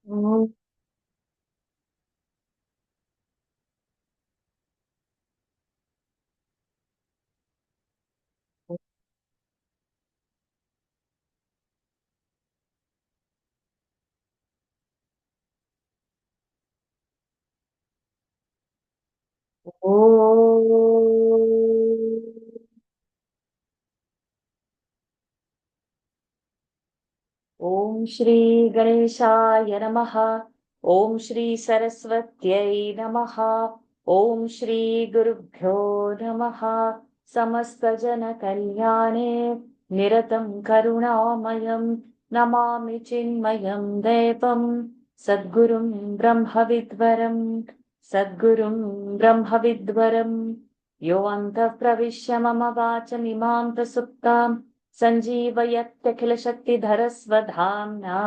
ॐ श्री गणेशाय नमः। ॐ श्री सरस्वत्यै नमः। ॐ श्री गुरुभ्यो नमः। समस्तजनकल्याणे निरतं करुणामयं नमामि चिन्मयं देवं सद्गुरुं ब्रह्मविद्वरं सद्गुरुं ब्रह्मविद्वरं यो अन्तः प्रविश्य मम वाचमिमां प्रसुप्ताम् सञ्जीवयत्यखिलशक्तिधरस्वधाम्ना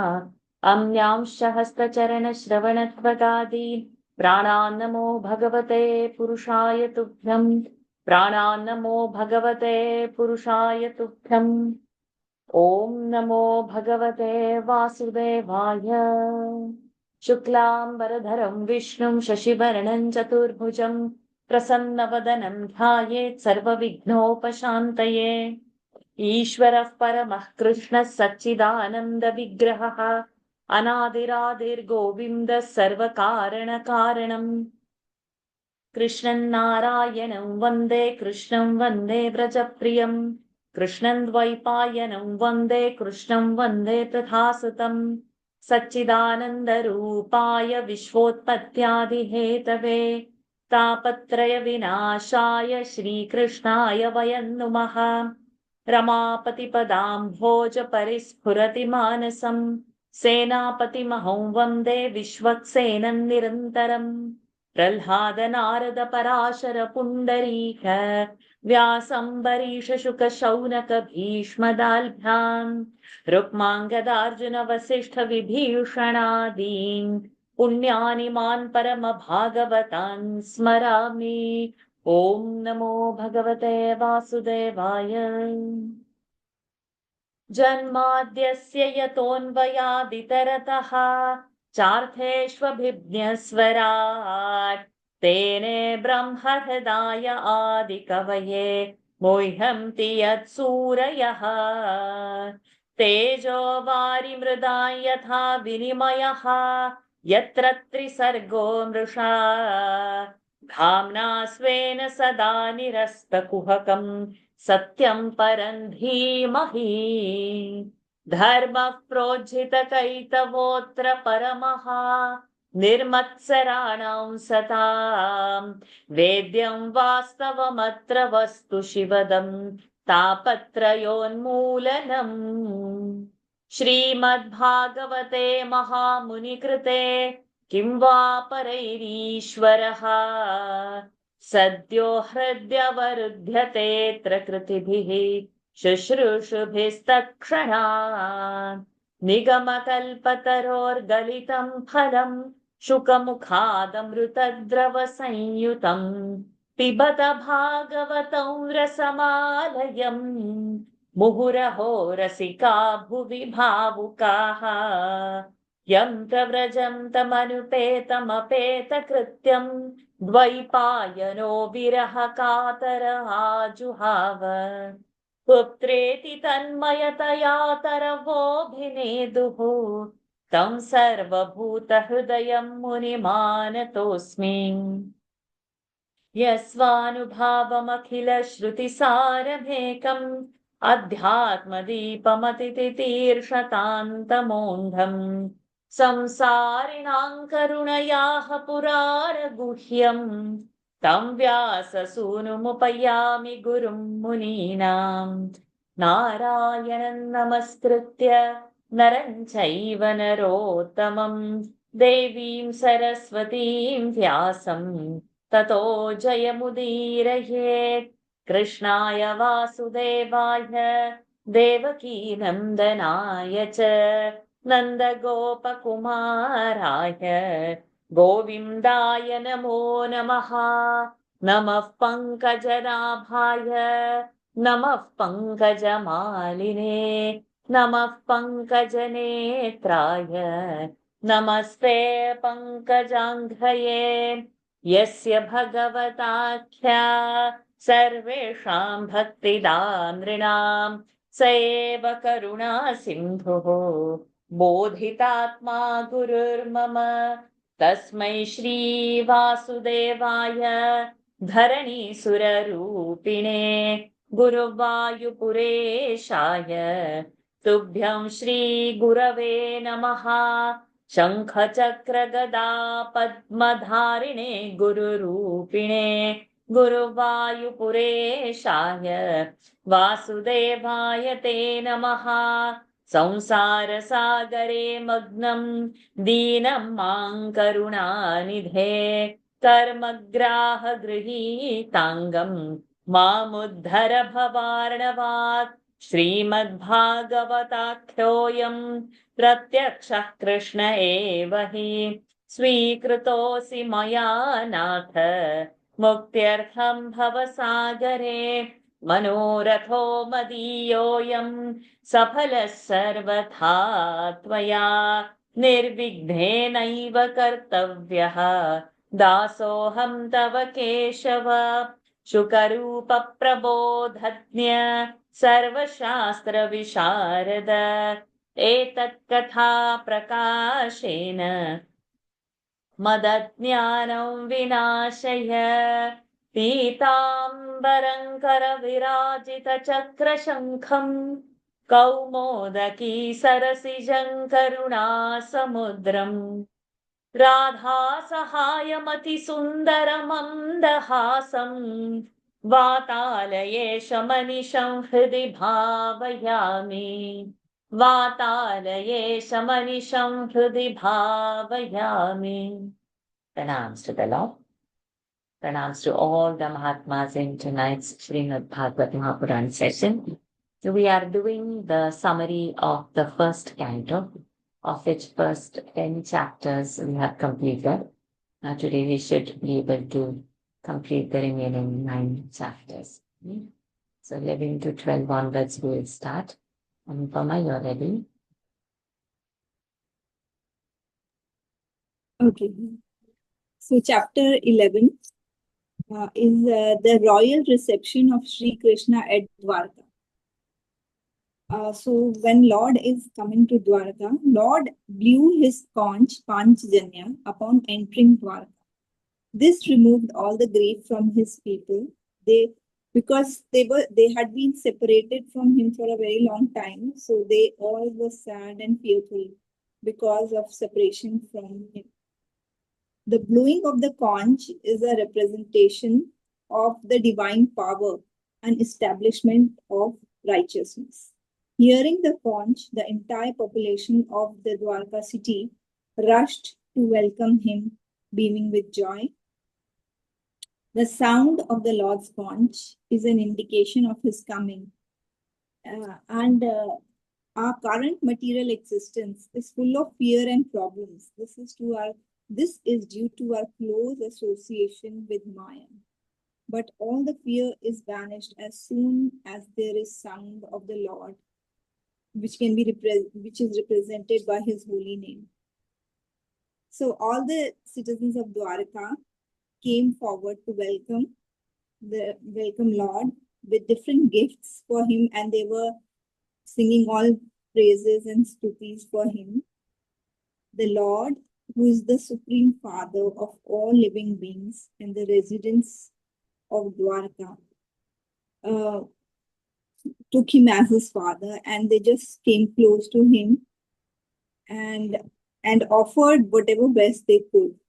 अन्यांश्च हस्तचरणश्रवणत्वगादीन् प्राणान्नमो भगवते पुरुषाय तुभ्यम् प्राणान्नमो भगवते पुरुषाय तुभ्यम्। ॐ नमो भगवते वासुदेवाय। शुक्लाम्बरधरं विष्णुं शशिवर्णं चतुर्भुजं प्रसन्नवदनं ध्यायेत् सर्वविघ्नोपशान्तये। ईश्वरः परमः कृष्णः सच्चिदानन्दविग्रहः अनादिरादिर्गोविन्दः सर्वकारणकारणम् कृष्णं नारायणं वन्दे कृष्णं वन्दे व्रजप्रियं कृष्णं द्वैपायनं वन्दे कृष्णं वन्दे तथासुतं सच्चिदानन्दरूपाय विश्वोत्पत्त्यादिहेतवे तापत्रयविनाशाय श्रीकृष्णाय वयं नुमः। रमापतिपदाम्भोज परिस्फुरति मानसं सेनापतिमहं वन्दे विश्वक्सेनं निरन्तरम् प्रह्लाद नारद पराशर पुण्डरीक व्यासम्बरीश शुक शौनक भीष्मदाल्भ्याम् रुक्माङ्गदार्जुन वसिष्ठ विभीषणादीन् पुण्यानि मान् परम भागवतान् स्मरामि। ॐ नमो भगवते वासुदेवाय। जन्माद्यस्य यतोऽन्वयादितरतः चार्थेष्वभिज्ञस्वराट् तेने ब्रह्महृदाय आदिकवये मुह्यन्ति यत्सूरयः तेजो वारिमृदां यथा विनिमयः यत्र त्रिसर्गो मृषा धाम्ना स्वेन सदा निरस्तकुहकम् सत्यं परं धीमहि धर्मः प्रोज्झितकैतवोऽत्र परमः निर्मत्सराणां सताम् वेद्यं वास्तवमत्र वस्तु शिवदं तापत्रयोन्मूलनम्। श्रीमद्भागवते महामुनिकृते किं वा परैरीश्वरः सद्यो हृद्यवरुध्यतेऽत्र कृतिभिः शुश्रूषुभिस्तत्क्षणात् निगमकल्पतरोर्गलितं फलं शुकमुखादमृतद्रवसंयुतं पिबत भागवतं रसमालयम् मुहुरहो रसिका भुवि भावुकाः यं प्रव्रजन्तमनुपेतमपेतकृत्यम् द्वैपायनो विरह कातर आजुहाव पुत्रेति तन्मयतया तरवोऽभिनेदुः तं सर्वभूतहृदयं मुनिमानतोऽस्मि। यस्वानुभावमखिलश्रुतिसारमेकम् अध्यात्मदीपमतितितीर्षतान्तमोऽन्धम् संसारिणां करुणयाः पुराणगुह्यम् तं व्याससूनुमुपयामि गुरुं मुनीनां नारायणं नमस्कृत्य नरं चैव नरोत्तमं देवीं सरस्वतीं व्यासं ततो जयमुदीरयेत्। कृष्णाय वासुदेवाय देवकीनन्दनाय च नन्दगोपकुमाराय गोविन्दाय नमो नमः। नमः पङ्कजनाभाय नमः पङ्कजमालिने नमः पङ्कजनेत्राय नमस्ते पङ्कजाङ्घ्रये यस्य भगवताख्या सर्वेषां भक्तिदां नृणां स एव करुणा सिन्धुः बोधितात्मा गुरुर्मम तस्मै श्रीवासुदेवाय धरणीसुररूपिणे गुरुवायुपुरेशाय तुभ्यं श्रीगुरवे नमः शङ्खचक्रगदा पद्मधारिणे गुरुरूपिणे गुरुवायुपुरेशाय वासुदेवाय ते नमः संसारसागरे मग्नं दीनं मां करुणानिधे कर्मग्राहगृहीताङ्गं मामुद्धर भवार्णवात् श्रीमद्भागवताख्योऽयं प्रत्यक्षः कृष्ण एव हि स्वीकृतोऽसि मया नाथ मुक्त्यर्थं भवसागरे मनोरथो मदीयोऽयं सफलः सर्वथा त्वया निर्विघ्नेनैव कर्तव्यः दासोऽहं तव केशव शुकरूपप्रबोधज्ञ सर्वशास्त्रविशारद एतत्कथा प्रकाशेन मदज्ञानं विनाशय पीताम्बरं करविराजितचक्रशङ्खं कौमोदकी सरसिजं करुणासमुद्रम् राधासहायमतिसुन्दरमन्दहासं वातालयेशमनिशं हृदि भावयामि वातालयेशमनिशं हृदि भावयामि. Pranams to the Lord. Pranams to all the Mahatmas in tonight's Shrimad Bhagawat Mahapuran session. So we are doing the summary of the first canto, of which first 10 chapters we have completed. Now today we should be able to complete the remaining 9 chapters. So 11 to 12 onwards we will start. Anupama, you're ready? Okay. So chapter 11 is the royal reception of Sri Krishna at Dwarka. So when Lord is coming to Dwarka, Lord blew his conch, Panchjanya, upon entering Dwarka. This removed all the grief from his people. Because they had been separated from him for a very long time, so they all were sad and fearful because of separation from him. The blowing of the conch is a representation of the divine power and establishment of righteousness. Hearing the conch, the entire population of the Dwarka city rushed to welcome him, beaming with joy. The sound of the Lord's conch is an indication of his coming. Our current material existence is full of fear and problems. This is due to our close association with Maya. But all the fear is vanished as soon as there is sound of the Lord, which is represented by his holy name. So all the citizens of Dwarka came forward to welcome Lord with different gifts for him, and they were singing all praises and stutis for him. The Lord, who is the supreme father of all living beings and the residents of Dwarka, took him as his father, and they just came close to him and offered whatever best they could.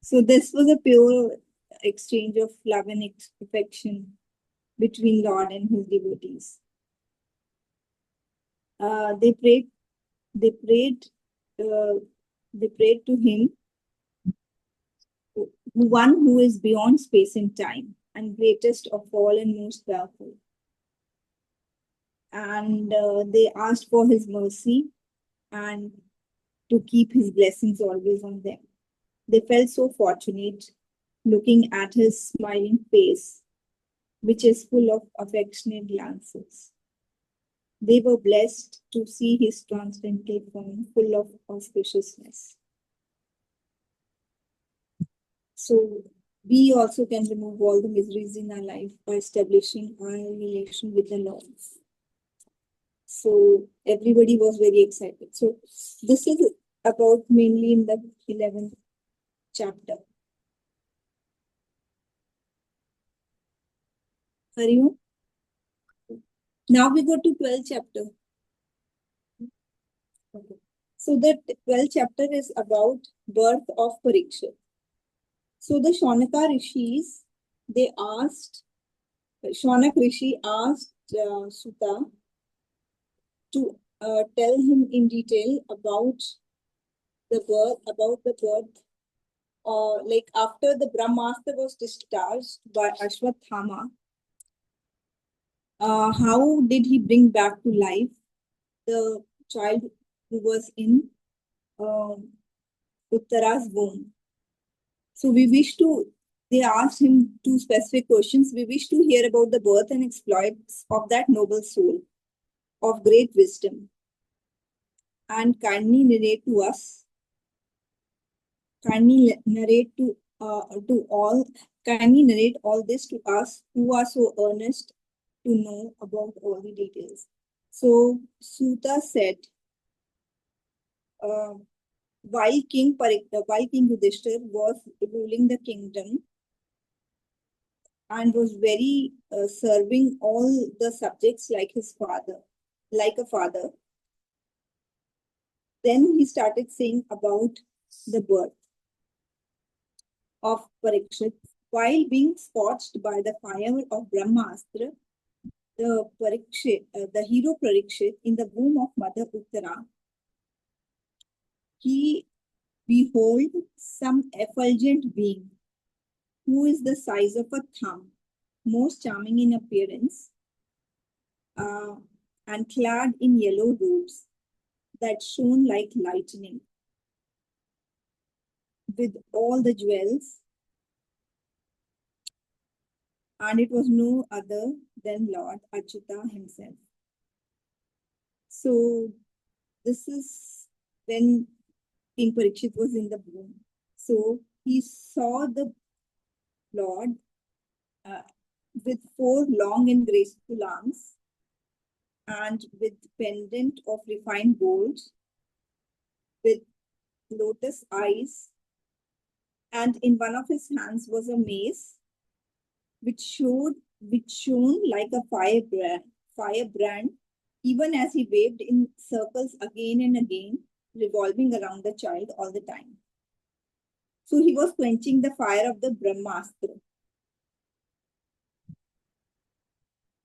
So this was a pure exchange of love and affection between Lord and his devotees. They prayed to him, one who is beyond space and time and greatest of all and most powerful. And they asked for his mercy and to keep his blessings always on them. They felt so fortunate looking at his smiling face, which is full of affectionate glances. They were blessed to see his transcendental form full of auspiciousness. So we also can remove all the miseries in our life by establishing our relation with the Lord. So everybody was very excited. So this is about mainly in the 11th chapter. Hariom. Now we go to 12th chapter. Okay. So the 12th chapter is about birth of Parikshit. So the Shaunaka Rishis, Shaunak Rishi asked Suta to tell him in detail about the birth, like after the Brahmastra was discharged by Ashwathama, how did he bring back to life the child who was in Uttara's womb? So they asked him two specific questions. We wish to hear about the birth and exploits of that noble soul of great wisdom. And kindly narrate all this to us who are so earnest to know about all the details. So Suta said, while King Yudhishthir was ruling the kingdom and was very serving all the subjects like a father, then he started saying about the birth of Parikshit. While being scorched by the fire of Brahmastra, the hero Parikshit in the womb of Mother Uttara, he behold some effulgent being who is the size of a thumb, most charming in appearance, and clad in yellow robes that shone like lightning, with all the jewels, and it was no other than Lord Achyuta himself. So this is when King Parikshit was in the womb. So he saw the Lord with four long and graceful arms and with pendant of refined gold, with lotus eyes, and in one of his hands was a mace which shone like a firebrand, even as he waved in circles again and again, revolving around the child all the time. So he was quenching the fire of the Brahmastra,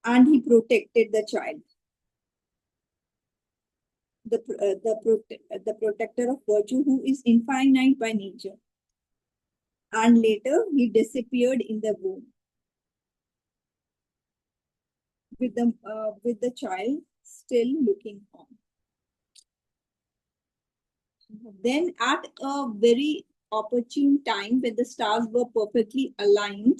and he protected the child. The protector of virtue, who is infinite by nature. And later he disappeared in the womb with the child still looking on. Then at a very opportune time when the stars were perfectly aligned,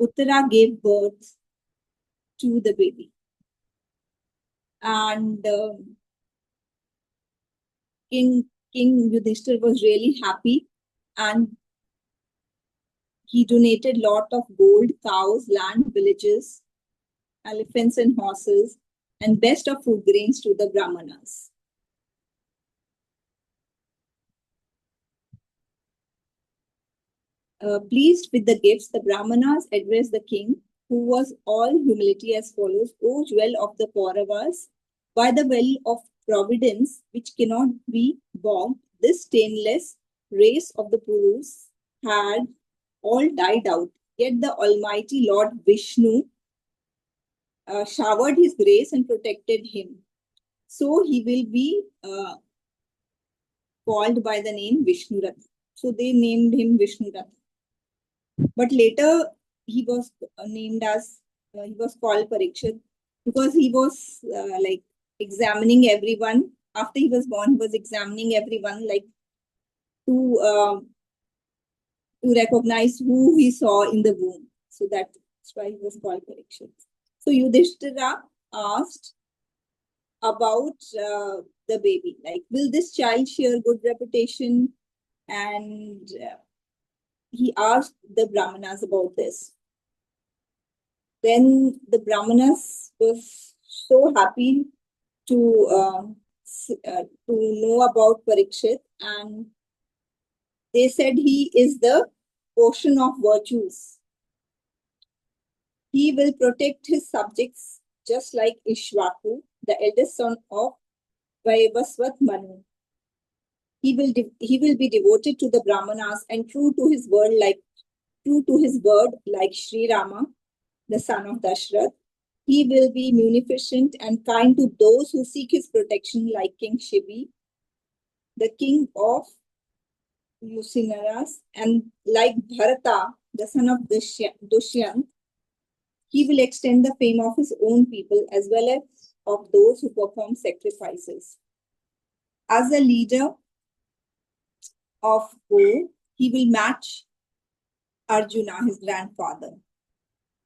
Uttara gave birth to the baby. And King Yudhishthir was really happy, and he donated lot of gold, cows, land, villages, elephants and horses, and best of food grains to the Brahmanas. Pleased with the gifts, the Brahmanas addressed the king, who was all humility, as follows: O jewel of the Kauravas, by the well of providence which cannot be bogged, this stainless race of the Purus had all died out. Yet the Almighty Lord Vishnu showered his grace and protected him. So he will be called by the name Vishnu Rath. So they named him Vishnu Rath. But later he was he was called Parikshit because he was like examining everyone. After he was born, he was examining everyone like to recognize who he saw in the womb. So that's why he was called Parikshit. So Yudhishthira asked about the baby, like, will this child share good reputation? And he asked the Brahmanas about this. Then the Brahmanas was so happy to know about Parikshit, and they said he is the ocean of virtues. He will protect his subjects just like Ishwaku, the eldest son of Vaivasvat Manu. He will be devoted to the Brahmanas and true to his word like Sri Rama, the son of Dashrath. He will be munificent and kind to those who seek his protection, like King Shibi, the king of Usinaras, and like Bharata, the son of Dushyant. He will extend the fame of his own people as well as of those who perform sacrifices. As a leader of Go, he will match Arjuna, his grandfather.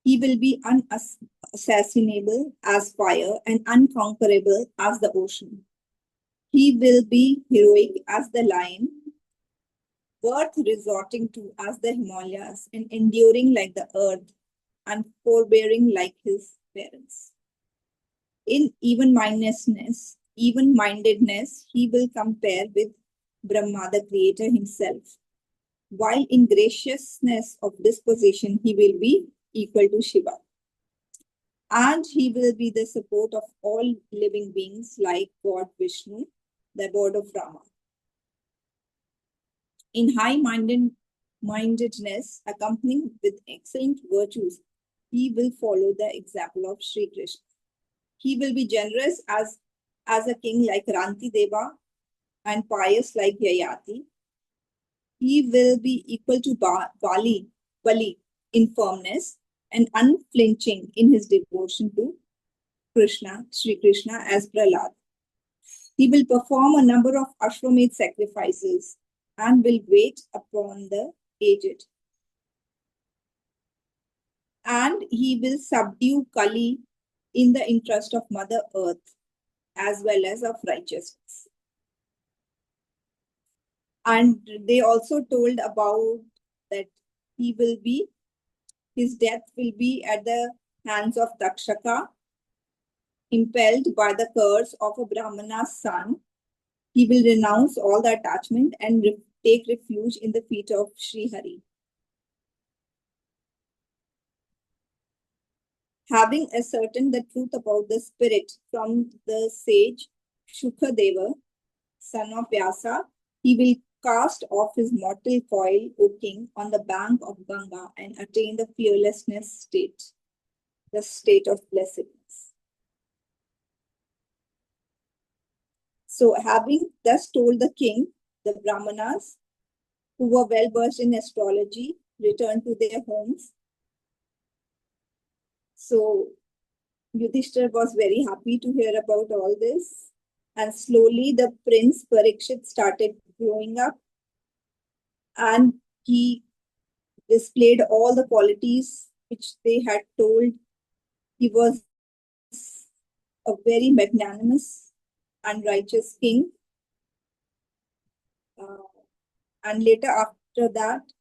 He will be unassassinable as fire and unconquerable as the ocean. He will be heroic as the lion, worth resorting to as the Himalayas, and enduring like the earth, and forbearing like his parents. In even-mindedness, he will compare with Brahma, the creator himself. While in graciousness of disposition, he will be equal to Shiva. And he will be the support of all living beings like God Vishnu, the God of Rama. In high-mindedness, accompanied with excellent virtues, he will follow the example of Sri Krishna. He will be generous as a king like Ranti Deva and pious like Yayati. He will be equal to Bali in firmness and unflinching in his devotion to Krishna, Sri Krishna as Prahlad. He will perform a number of Ashwamedh sacrifices and will wait upon the aged. And he will subdue Kali in the interest of Mother Earth as well as of righteousness. And they also told about that his death will be at the hands of Takshaka, impelled by the curse of a Brahmana's son. He will renounce all the attachment and take refuge in the feet of Sri Hari. Having ascertained the truth about the spirit from the sage Shukadeva, son of Vyasa, he will cast off his mortal coil, O king, on the bank of Ganga and attain the fearlessness state, the state of blessedness. So, having thus told the king, the Brahmanas, who were well versed in astrology, returned to their homes. So, Yudhishthira was very happy to hear about all this. And slowly the prince Parikshit started growing up, and he displayed all the qualities which they had told. He was a very magnanimous and righteous king. And later after that,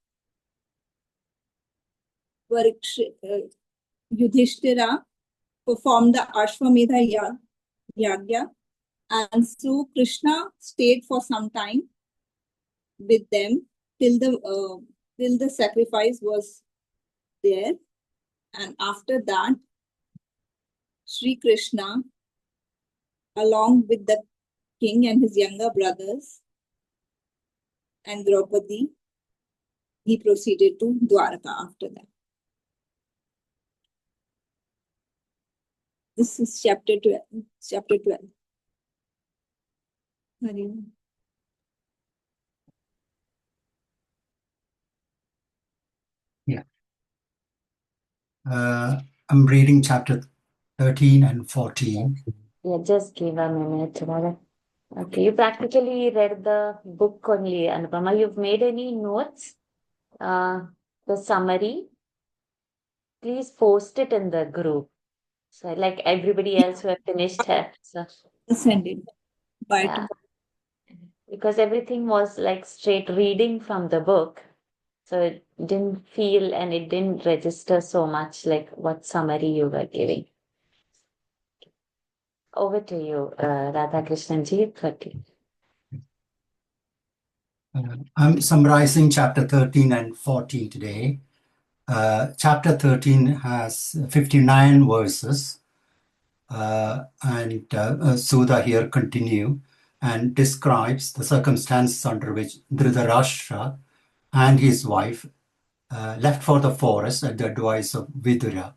Yudhishthira performed the Ashwamedha Yagya, and so Krishna stayed for some time with them till the sacrifice was there. And after that, Sri Krishna, along with the king and his younger brothers and Draupadi, he proceeded to Dwarka after that. This is chapter 12. Hari. Yeah. I'm reading chapter 13 and 14. Yeah, just give a minute. Okay, you practically read the book only, Anupama. You've made any notes? The summary? Please post it in the group. So like everybody else who have finished it. So Ascended. But yeah, because everything was like straight reading from the book. So it didn't feel and it didn't register so much like what summary you were giving. Over to you, Radhakrishnan ji. 30. I'm summarizing chapter 13 and 14 today. Chapter 13 has 59 verses, and Sudha here continue and describes the circumstances under which Dhritarashtra and his wife left for the forest at the advice of Vidura,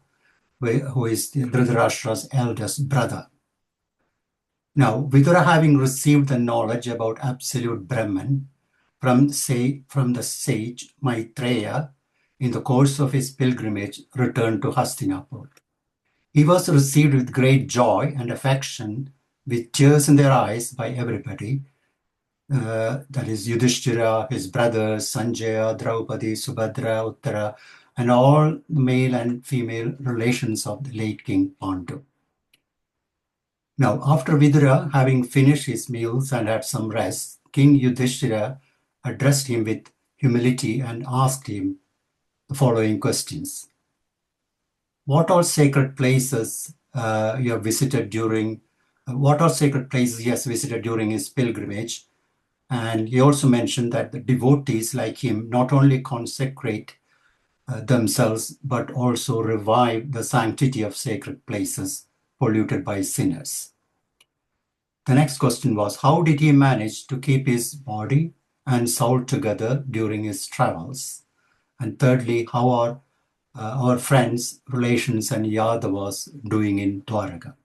who is Dhritarashtra's eldest brother. Now, Vidura, having received the knowledge about absolute Brahman from the sage Maitreya in the course of his pilgrimage, returned to Hastinapur. He was received with great joy and affection, with tears in their eyes by everybody. That is Yudhishthira, his brothers, Sanjaya, Draupadi, Subhadra, Uttara, and all male and female relations of the late King Pandu. Now, after Vidura having finished his meals and had some rest, King Yudhishthira addressed him with humility and asked him the following questions. What all sacred places you have visited during, what all sacred places he has visited during his pilgrimage? And he also mentioned that the devotees like him not only consecrate themselves, but also revive the sanctity of sacred places polluted by sinners. The next question was, how did he manage to keep his body and soul together during his travels? And thirdly, how are our friends, relations, and Yadavas doing in Dwaraka?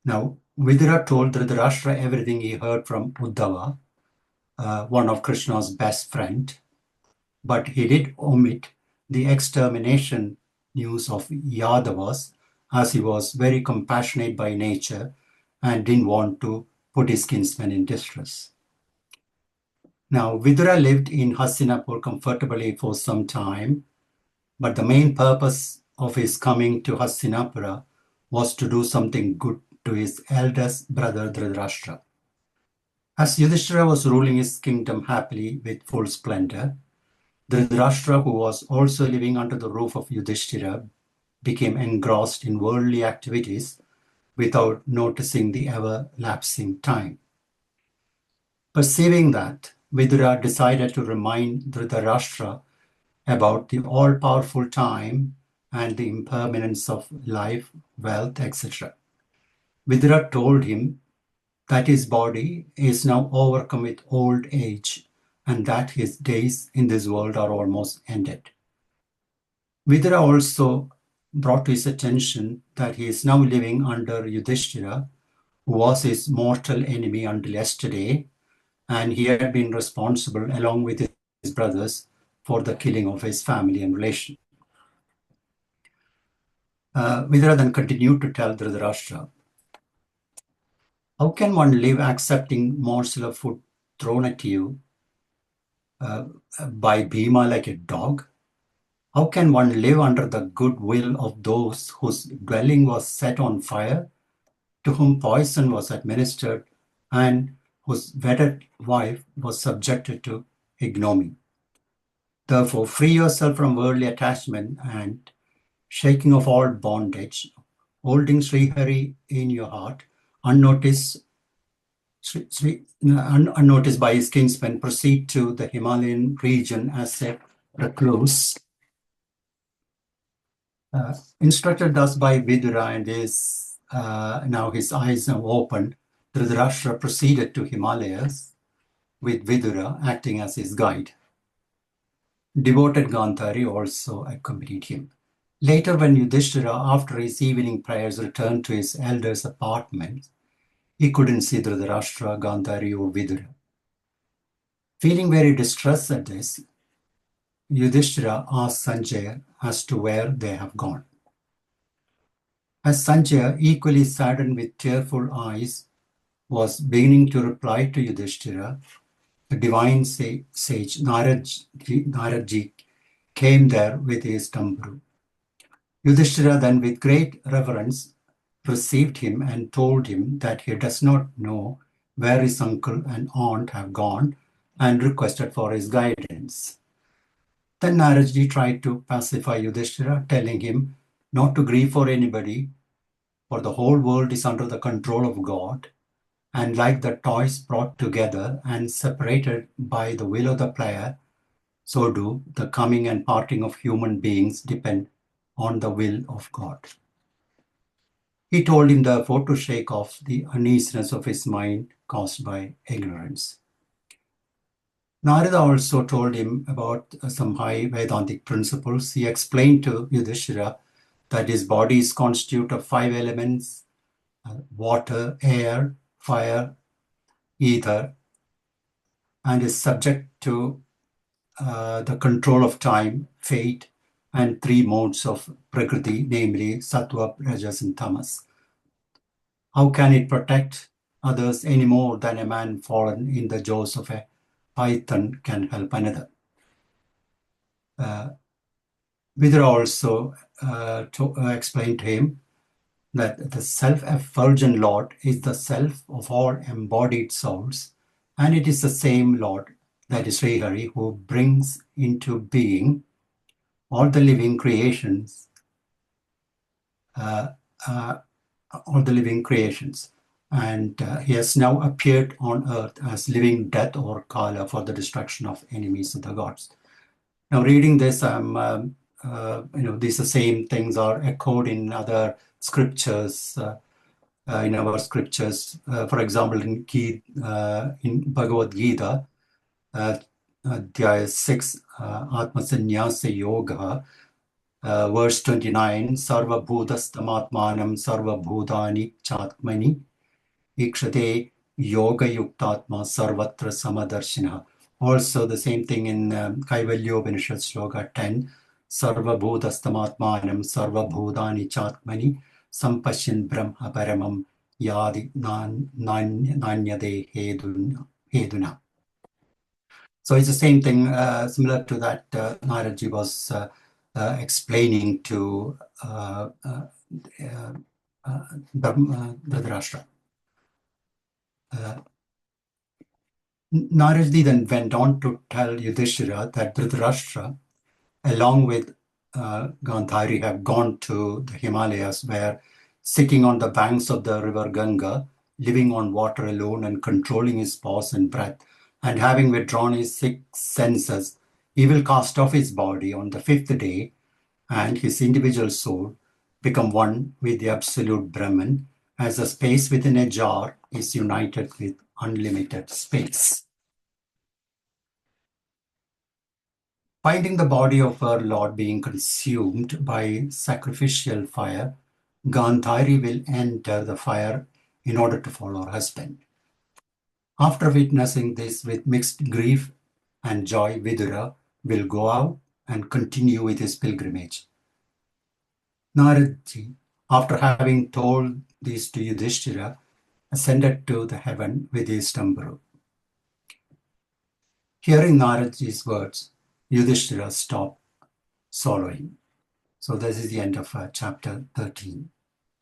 Now, Vidura told Dhritarashtra everything he heard from Uddhava, one of Krishna's best friend, but he did omit the extermination news of Yadavas, as he was very compassionate by nature and didn't want to put his kinsmen in distress. Now, Vidura lived in Hastinapur comfortably for some time, but the main purpose of his coming to Hastinapura was to do something good to his eldest brother Dhritarashtra. As Yudhishthira was ruling his kingdom happily with full splendor, Dhritarashtra, who was also living under the roof of Yudhishthira, became engrossed in worldly activities without noticing the ever-lapsing time. Perceiving that, Vidura decided to remind Dhritarashtra about the all-powerful time and the impermanence of life, wealth, etc. Vidura told him that his body is now overcome with old age and that his days in this world are almost ended. Vidura also brought to his attention that he is now living under Yudhishthira, who was his mortal enemy until yesterday, and he had been responsible, along with his brothers, for the killing of his family and relation. Vidura then continued to tell Dhritarashtra, how can one live accepting morsel of food thrown at you by Bhima like a dog? How can one live under the good will of those whose dwelling was set on fire, to whom poison was administered, and whose wedded wife was subjected to ignominy? Therefore, free yourself from worldly attachment and shaking of all bondage, holding Sri Hari in your heart, unnoticed by his kinsmen, proceed to the Himalayan region as a recluse. Instructed thus by Vidura and now his eyes now opened, Dhritarashtra proceeded to Himalayas with Vidura acting as his guide. Devoted Gandhari also accompanied him. Later, when Yudhishthira, after his evening prayers, returned to his elder's apartment, he couldn't see Dhritarashtra, Gandhari, or Vidura. Feeling very distressed at this, Yudhishthira asked Sanjaya as to where they have gone. As Sanjaya, equally saddened with tearful eyes, was beginning to reply to Yudhishthira, the divine sage Naradji came there with his tamburu. Yudhishthira then with great reverence received him and told him that he does not know where his uncle and aunt have gone and requested for his guidance. Then Naraji tried to pacify Yudhishthira, telling him not to grieve for anybody, for the whole world is under the control of God, and like the toys brought together and separated by the will of the player, so do the coming and parting of human beings depend on the will of God. He told him therefore to shake off the uneasiness of his mind caused by ignorance. Narada also told him about some high Vedantic principles. He explained to Yudhishthira that his body is constituted of 5 elements: water, air, fire, ether, and is subject to the control of time, fate, and 3 modes of Prakriti, namely Sattva, Rajas, and Tamas. How can it protect others any more than a man fallen in the jaws of a python can help another? Vidura also explained to him that the self-effulgent Lord is the self of all embodied souls, and it is the same Lord, that is Srihari, who brings into being all the living creations, and he has now appeared on earth as living death or Kala for the destruction of enemies of the gods. Now, reading this, these same things are echoed in other scriptures. In our scriptures, for example, in Bhagawat Gita, Adhyaya 6, Atma Sannyasa Yoga, verse 29, Sarva Bhudastamatmanam Sarva Bhudani Chatmani Ikshate Yoga Yuktatma Sarvatra Samadarshina. Also, the same thing in Kaivalyopanishad Shloka 10, Sarva Bhudastamatmanam Sarva Bhudani Chatmani Sampashin Brahma Paramam Yadi Nanyade Heduna. So it's the same thing, similar to that Naraji was explaining to Dhritarashtra. Naradi then went on to tell Yudhishthira that Dhritarashtra, along with Gandhari, have gone to the Himalayas, where sitting on the banks of the river Ganga, living on water alone and controlling his pause and breath, and having withdrawn his 6 senses, he will cast off his body on the 5th day, and his individual soul become one with the absolute Brahman, as the space within a jar is united with unlimited space. Finding the body of her Lord being consumed by sacrificial fire, Gandhari will enter the fire in order to follow her husband. After witnessing this with mixed grief and joy, Vidura will go out and continue with his pilgrimage. Naradji, after having told this to Yudhishthira, ascended to the heaven with his tamburu. Hearing Naradji's words, Yudhishthira stopped sorrowing. So this is the end of chapter 13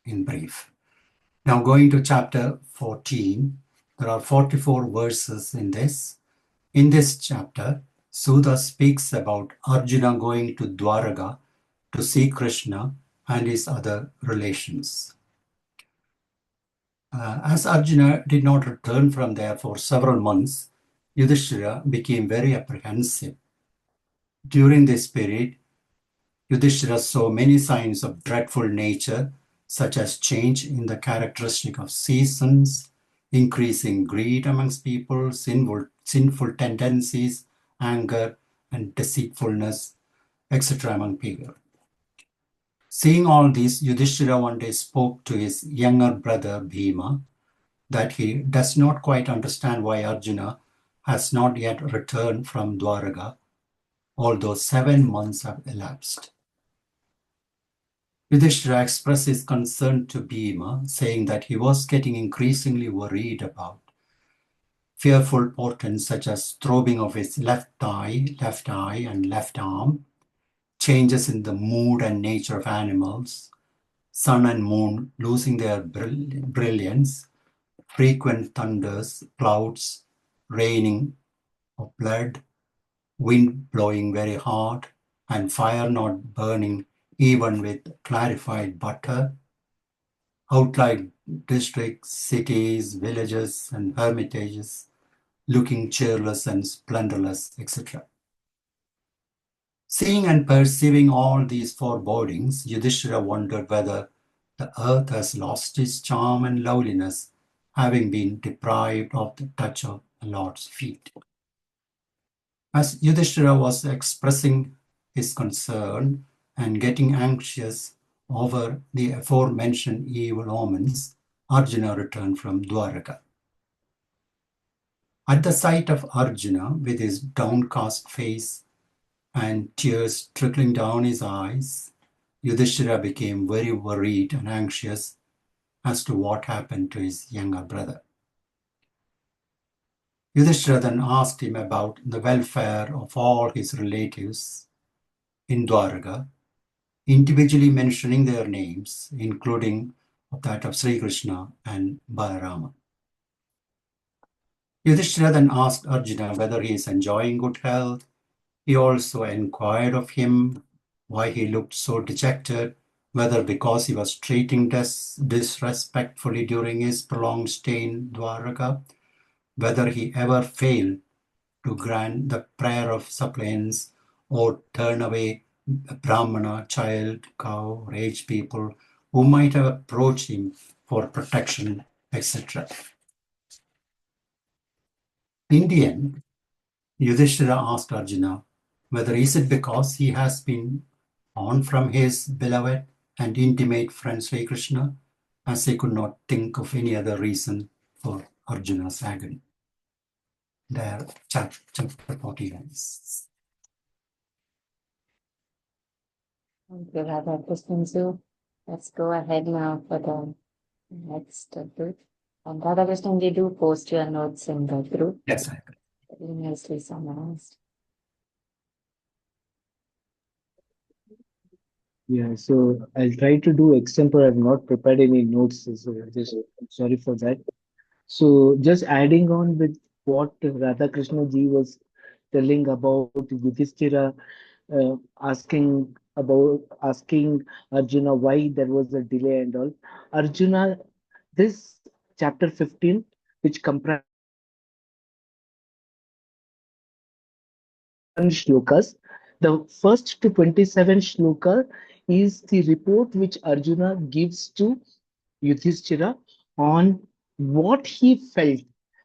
in brief. Now going to chapter 14, there are 44 verses in this. In this chapter, Sudha speaks about Arjuna going to Dwaraka to see Krishna and his other relations. As Arjuna did not return from there for several months, Yudhishthira became very apprehensive. During this period, Yudhishthira saw many signs of dreadful nature, such as change in the characteristic of seasons, increasing greed amongst people, sinful tendencies, anger, and deceitfulness, etc. among people. Seeing all this, Yudhishthira one day spoke to his younger brother Bhima that he does not quite understand why Arjuna has not yet returned from Dwaraka, although 7 months have elapsed. Yudhishthira expressed his concern to Bhima, saying that he was getting increasingly worried about fearful portents such as throbbing of his left eye, and left arm, changes in the mood and nature of animals, sun and moon losing their brilliance, frequent thunders, clouds, raining of blood, wind blowing very hard, and fire not burning even with clarified butter, outlying districts, cities, villages, and hermitages looking cheerless and splendorless, etc. Seeing and perceiving all these forebodings, Yudhishthira wondered whether the earth has lost its charm and loveliness, having been deprived of the touch of the Lord's feet. As Yudhishthira was expressing his concern and getting anxious over the aforementioned evil omens, Arjuna returned from Dwaraka. At the sight of Arjuna, with his downcast face and tears trickling down his eyes, Yudhishthira became very worried and anxious as to what happened to his younger brother. Yudhishthira then asked him about the welfare of all his relatives in Dwaraka, individually mentioning their names, including that of Sri Krishna and Balarama. Yudhishthira then asked Arjuna whether he is enjoying good health. He also inquired of him why he looked so dejected, whether because he was treating disrespectfully during his prolonged stay in Dwaraka, whether he ever failed to grant the prayer of suppliants or turn away a Brahmana, child, cow, or aged people who might have approached him for protection, etc. In the end, Yudhishthira asked Arjuna whether is it because he has been torn from his beloved and intimate friend Sri Krishna, as he could not think of any other reason for Arjuna's agony. There, chapter 40 ends. Thank you, Radha Krishnan. Let's go ahead now for the next bit. And Radha Krishnan, do post your notes in the group. Yes, I agree. Very nicely summarized. Yeah, so I'll try to do extempore. I've not prepared any notes, so just sorry for that. So just adding on with what Radhakrishna ji was telling about Yudhishthira asking Arjuna why there was a delay and all. Arjuna, this chapter 15, which comprises 27 shlokas, the first to 27 shloka is the report which Arjuna gives to Yudhishthira on what he felt.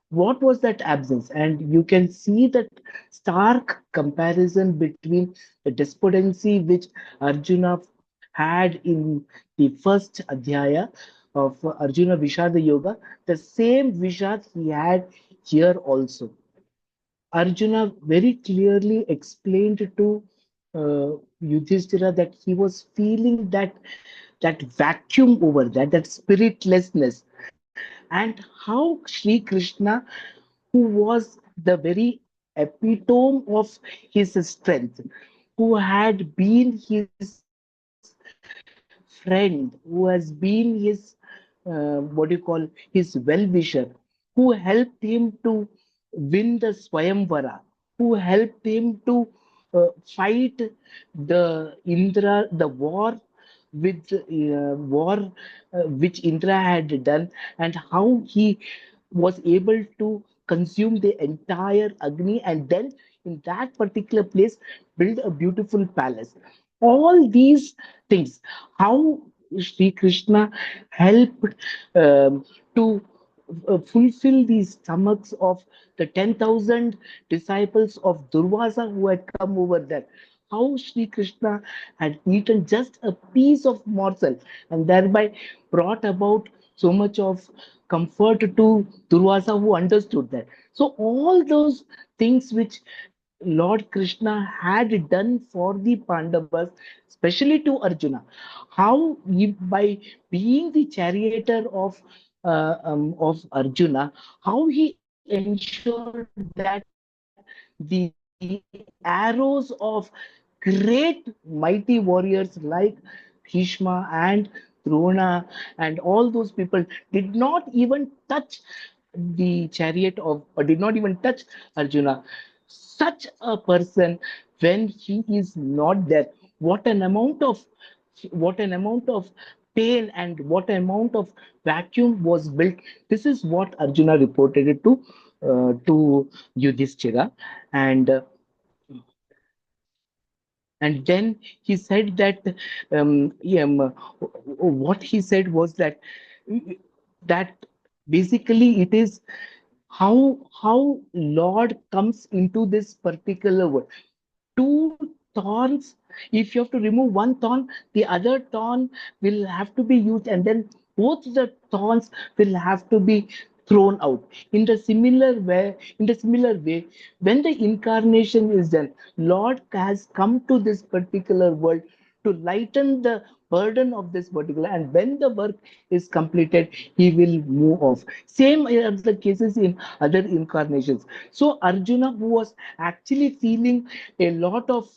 What was that absence? And you can see that stark comparison between the despondency which Arjuna had in the first adhyaya of Arjuna Vishada Yoga, the same Vishad he had here also. Arjuna very clearly explained to Yudhishthira that he was feeling that vacuum over that, that spiritlessness, and how Sri Krishna, who was the very epitome of his strength, who had been his friend, who has been his his well-wisher, who helped him to win the Swayamvara, who helped him to fight the Indra, the war with war which Indra had done, and how he was able to consume the entire Agni, and then in that particular place build a beautiful palace. All these things, how Sri Krishna helped to fulfill the stomachs of the 10,000 disciples of Durvasa who had come over there. How Sri Krishna had eaten just a piece of morsel and thereby brought about so much of comfort to Durvasa who understood that. So, all those things which Lord Krishna had done for the Pandavas, especially to Arjuna, how he, by being the charioteer of Arjuna, how he ensured that the arrows of the great mighty warriors like Bhishma and Drona and all those people did not even touch the chariot of, or did not even touch Arjuna. Such a person, when he is not there, what an amount of what an amount of pain and what amount of vacuum was built. This is what Arjuna reported it to Yudhishthira, and then he said that what he said was that basically it is how Lord comes into this particular world. Two thorns, if you have to remove one thorn, the other thorn will have to be used, and then both the thorns will have to be thrown out. In the similar way, when the incarnation is done, Lord has come to this particular world to lighten the burden of this particular, and when the work is completed, he will move off. Same are the cases in other incarnations. So Arjuna, who was actually feeling a lot of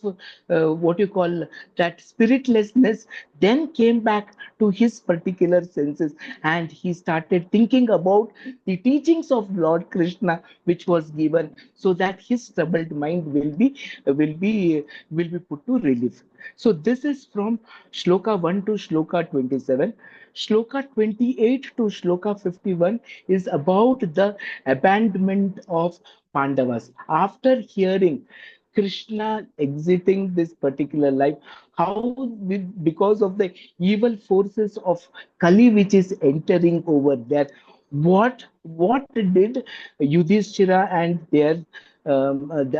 what you call that spiritlessness, then came back to his particular senses, and he started thinking about the teachings of Lord Krishna which was given, so that his troubled mind will be put to relief. So this is from shloka 1 to shloka 27. Shloka 28 to shloka 51 is about the abandonment of Pandavas. After hearing Krishna exiting this particular life, how because of the evil forces of Kali which is entering over there, what did Yudhishthira and the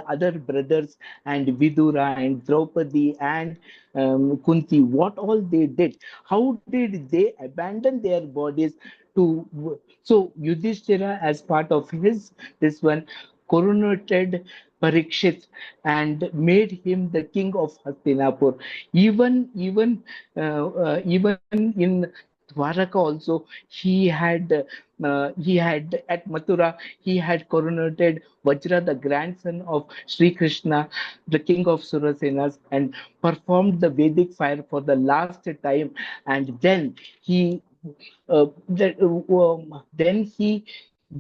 other brothers and Vidura and Draupadi and Kunti, what all they did? How did they abandon their bodies to? So Yudhishthira, as part of his this one, coronated Parikshit and made him the king of Hastinapur. Even in Dwaraka also, he had at Mathura, he had coronated Vajra, the grandson of Sri Krishna, the king of Surasenas, and performed the Vedic fire for the last time. And then he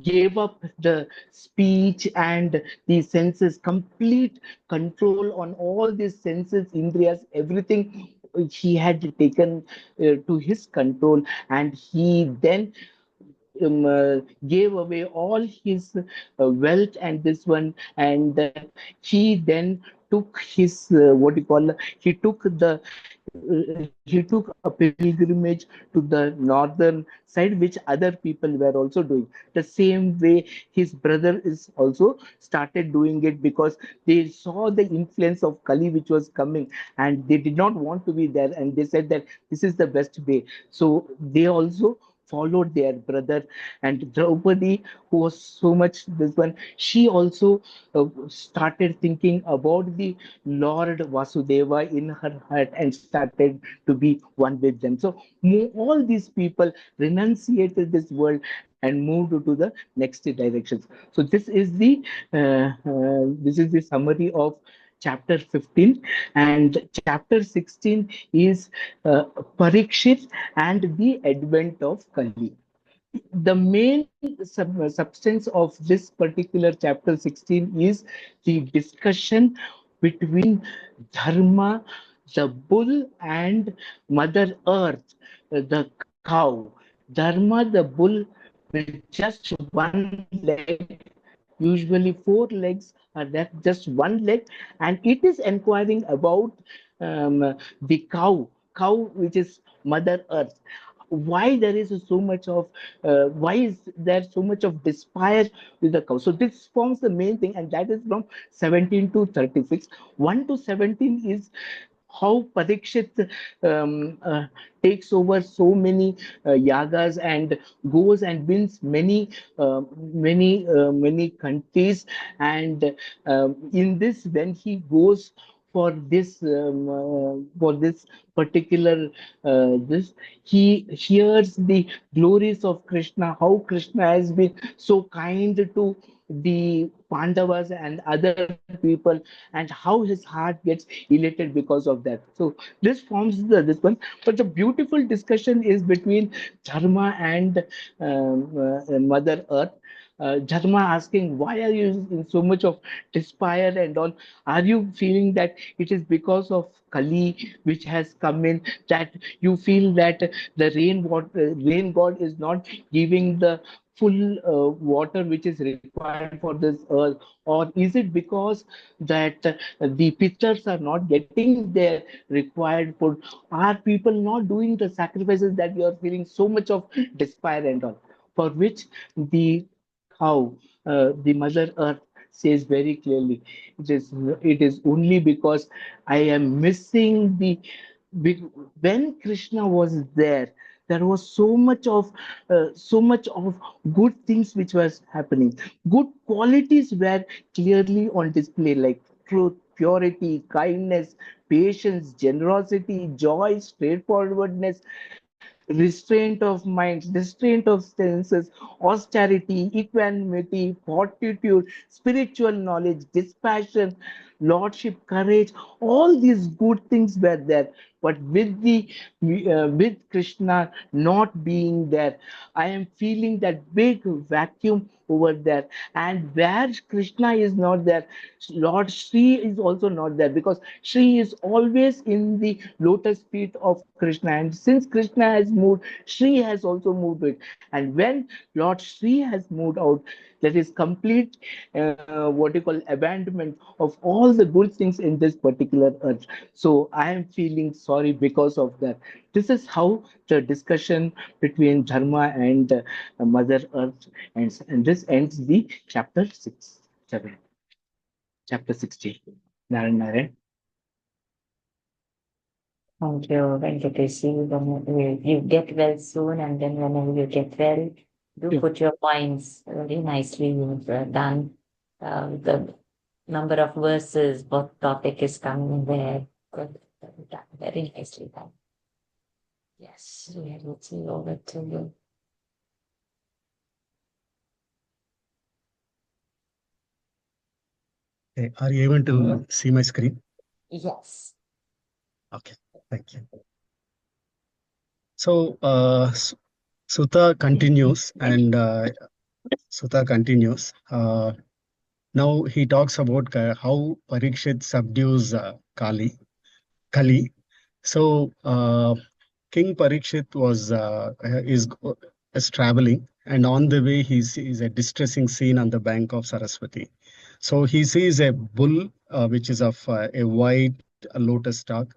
gave up the speech and the senses, complete control on all these senses, indriyas, everything he had taken to his control, and he then gave away all his wealth and this one, and he then took his what you call he took he took a pilgrimage to the northern side, which other people were also doing. The same way his brother is also started doing it, because they saw the influence of Kali which was coming, and they did not want to be there, and they said that this is the best way. So they also followed their brother. And Draupadi, who was so much this one, she also started thinking about the Lord Vasudeva in her heart and started to be one with them. So all these people renunciated this world and moved to the next directions. So this is the summary of chapter 15, and chapter 16 is Parikshit and the advent of Kali. The main substance of this particular chapter 16 is the discussion between Dharma, the bull, and Mother Earth, the cow. Dharma, the bull, with just one leg, usually four legs are left, just one leg, and it is inquiring about the cow which is Mother Earth. Why there is so much of why is there so much of despair with the cow? So this forms the main thing, and that is from 17 to 36. 1 to 17 is how Parikshit takes over so many yagas and goes and wins many countries. And in this, when he goes for this particular this. He hears the glories of Krishna, how Krishna has been so kind to the Pandavas and other people, and how his heart gets elated because of that. So this forms this one. But the beautiful discussion is between Dharma and Mother Earth. Dharma asking, why are you in so much of despair and all? Are you feeling that it is because of Kali which has come in, that you feel that the rain god is not giving the full water which is required for this earth? Or is it because that the pictures are not getting their required food? Are people not doing the sacrifices that you are feeling so much of despair and all? For which the cow, the Mother Earth says very clearly, it is only because I am missing the when Krishna was there. There was so much of good things which was happening. Good qualities were clearly on display, like truth, purity, kindness, patience, generosity, joy, straightforwardness, restraint of minds, restraint of senses, austerity, equanimity, fortitude, spiritual knowledge, dispassion, lordship, courage. All these good things were there. But with Krishna not being there, I am feeling that big vacuum over there. And where Krishna is not there, Lord Shri is also not there, because Shri is always in the lotus feet of Krishna. And since Krishna has moved, Shri has also moved it. And when Lord Shri has moved out, that is complete what you call abandonment of all the good things in this particular earth. So I am feeling sorry because of that. This is how the discussion between Dharma and Mother Earth ends. And this ends the chapter 6, 7, chapter 16. Narayan, Narayan. Thank you, Venkatesh. You get well soon, and then whenever you get well, do Yeah. put your points very nicely. You've done the number of verses, what topic is coming there. Good. Done. Very nicely done. Yes, we will see over to you. Okay, are you able to see my screen? Yes. Okay, thank you. So, Sutta continues, and Sutta continues. Now he talks about how Parikshit subdues Kali. So, King Parikshit is traveling, and on the way he sees a distressing scene on the bank of Saraswati. So he sees a bull, which is of a white lotus stalk,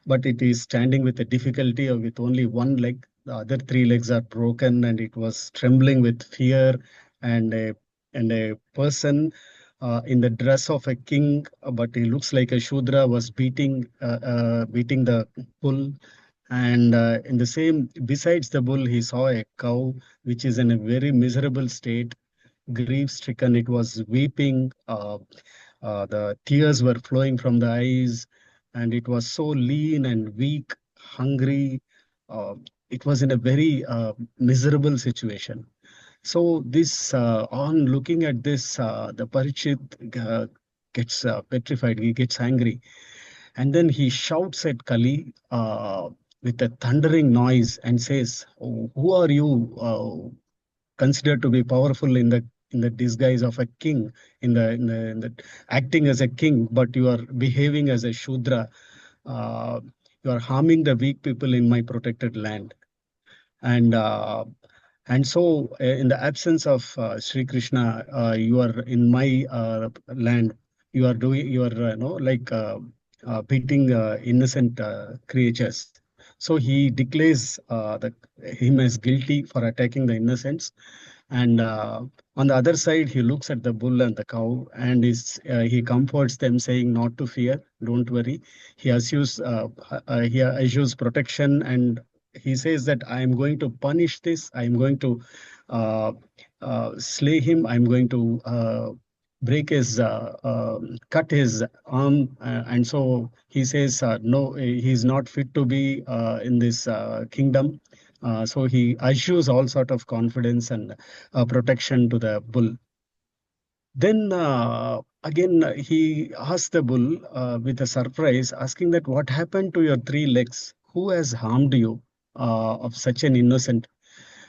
but it is standing with a difficulty or with only one leg. The other three legs are broken, and it was trembling with fear. And a person in the dress of a king, but he looks like a Shudra, was beating the bull. And in the same, besides the bull, he saw a cow which is in a very miserable state, grief-stricken. It was weeping. The tears were flowing from the eyes, and it was so lean and weak, hungry. Uh, it was in a very miserable situation. So this, on looking at this, the Parikshit gets petrified. He gets angry, and then he shouts at Kali with a thundering noise and says, "Oh, who are you, considered to be powerful in the disguise of a king, in the acting as a king, but you are behaving as a Shudra. Uh, you are harming the weak people in my protected land." And so, in the absence of Sri Krishna, you are in my land. You are, like beating innocent creatures. So he declares him as guilty for attacking the innocents. And on the other side, he looks at the bull and the cow, and he comforts them, saying not to fear, don't worry. He assures protection, and he says that I am going to punish this. I am going to uh, slay him. I am going to break his cut his arm, and so he says no, he's not fit to be in this kingdom. So he assures all sort of confidence and protection to the bull. Then again he asked the bull with a surprise, asking that what happened to your three legs? Who has harmed you of such an innocent?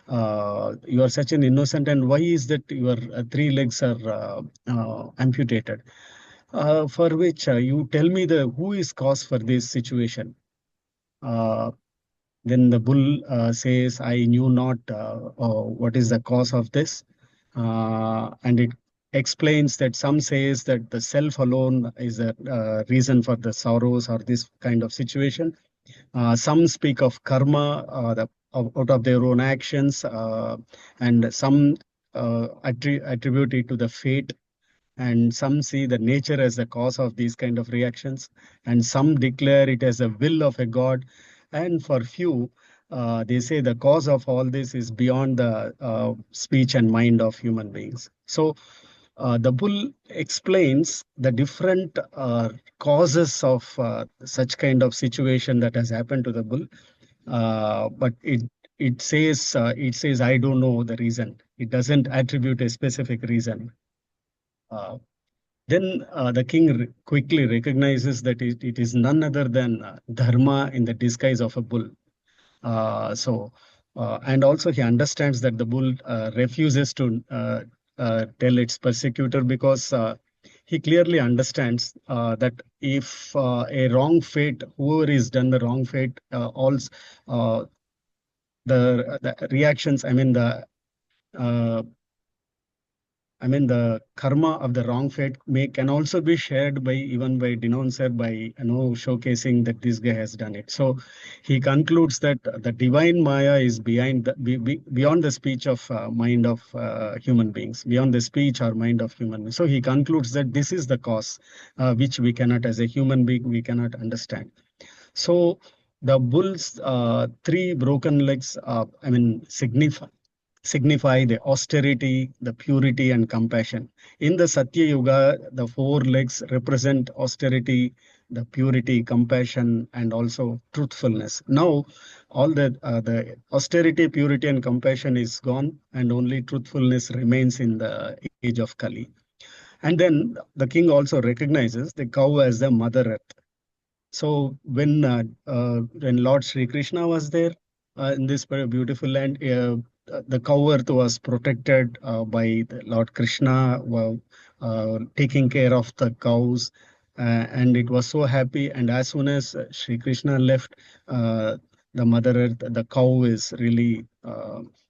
You are such an innocent, and why is that your three legs are amputated? For which you tell me the who is cause for this situation. Uh, then the bull says, I knew not what is the cause of this. And it explains that some says that the self alone is a reason for the sorrows or this kind of situation. Some speak of karma, out of their own actions, and some attribute it to the fate, and some see the nature as the cause of these kind of reactions, and some declare it as a will of a god, and for few they say the cause of all this is beyond the speech and mind of human beings. So the bull explains the different causes of such kind of situation that has happened to the bull, but it says I don't know the reason. It doesn't attribute a specific reason. Uh, then the king quickly recognizes that it is none other than dharma in the disguise of a bull. And also he understands that the bull refuses to tell its persecutor, because he clearly understands that if a wrong fate, whoever is done the wrong fate, also the reactions, uh, the karma of the wrong fate can also be shared by even by denouncer, by showcasing that this guy has done it. So he concludes that the divine Maya is beyond the speech of mind of human beings, beyond the speech or mind of human beings. So he concludes that this is the cause which we cannot, as a human being, we cannot understand. So the bull's three broken legs, signify the austerity, the purity, and compassion. In the Satya Yuga, the four legs represent austerity, the purity, compassion, and also truthfulness. Now, all the austerity, purity, and compassion is gone, and only truthfulness remains in the age of Kali. And then the king also recognizes the cow as the mother earth. So when Lord Sri Krishna was there in this very beautiful land, the cow earth was protected by the Lord Krishna, taking care of the cows, and it was so happy. And as soon as Sri Krishna left, the mother earth, the cow is really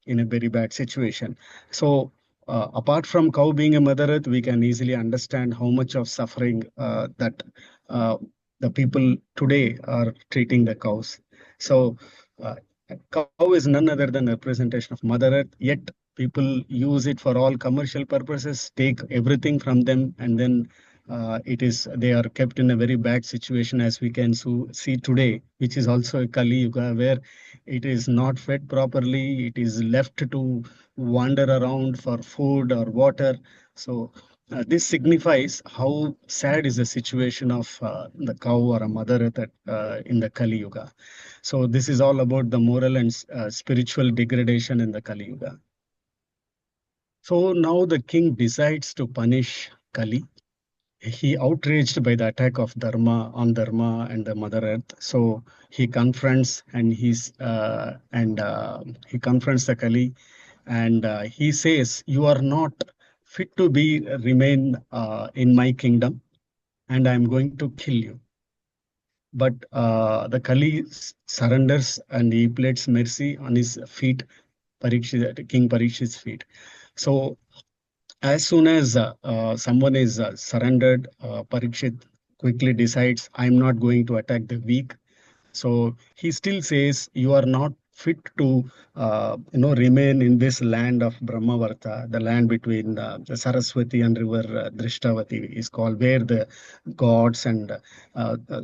in a very bad situation. So apart from cow being a mother earth, we can easily understand how much of suffering that uh, the people today are treating the cows. So uh, cow is none other than a representation of Mother Earth, yet people use it for all commercial purposes, take everything from them, and then they are kept in a very bad situation, as we can see today, which is also a Kali Yuga, where it is not fed properly, it is left to wander around for food or water. So this signifies how sad is the situation of the cow or a mother earth in the Kali Yuga. So this is all about the moral and spiritual degradation in the Kali Yuga. So now the king decides to punish Kali. He outraged by the attack of Dharma and the Mother Earth. So he confronts he confronts the Kali, and he says, "You are not fit to remain in my kingdom, and I am going to kill you." But the Kali surrenders and he pleads mercy on his feet, King Parikshit's feet. So as soon as someone is surrendered, Parikshit quickly decides, I'm not going to attack the weak. So he still says, you are not fit to remain in this land of Brahmavarta, the land between the Saraswati and river Drishtavati is called, where the gods and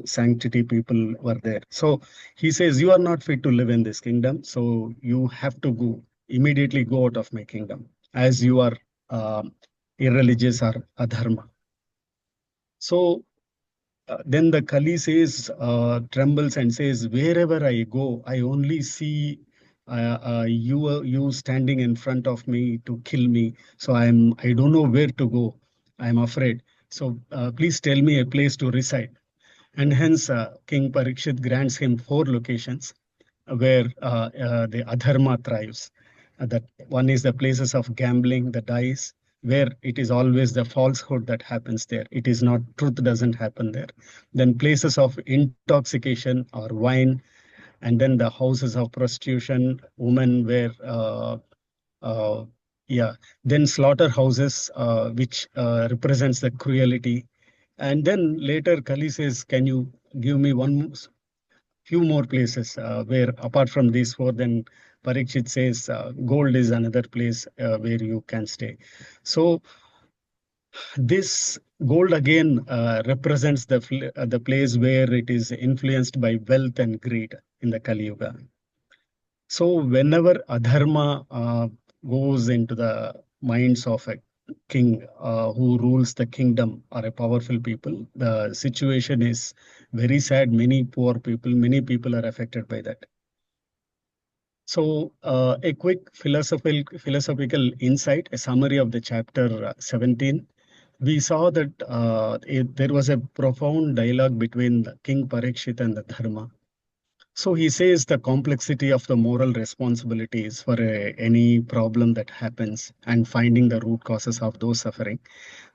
sanctity people were there. So he says, you are not fit to live in this kingdom. So you have to immediately go out of my kingdom, as you are irreligious or adharma. So then the Kali says, trembles and says, wherever I go, I only see you standing in front of me to kill me. So I don't know where to go. I'm afraid. So please tell me a place to reside. And hence King Parikshit grants him 4 locations where the adharma thrives. That one is the places of gambling, the dice, where it is always the falsehood that happens there. It is not truth doesn't happen there. Then places of intoxication or wine, and then the houses of prostitution, women where uh, yeah, then slaughterhouses, which represents the cruelty. And then later Kali says, can you give me few more places where apart from these 4, then Parikshit says gold is another place where you can stay. So this gold again represents the place where it is influenced by wealth and greed in the Kali Yuga. So whenever adharma goes into the minds of a king who rules the kingdom or a powerful people, the situation is very sad. Many people are affected by that. So a quick philosophical insight, a summary of the chapter 17. We saw that there was a profound dialogue between King Parikshit and the Dharma. So he says the complexity of the moral responsibilities for any problem that happens and finding the root causes of those suffering.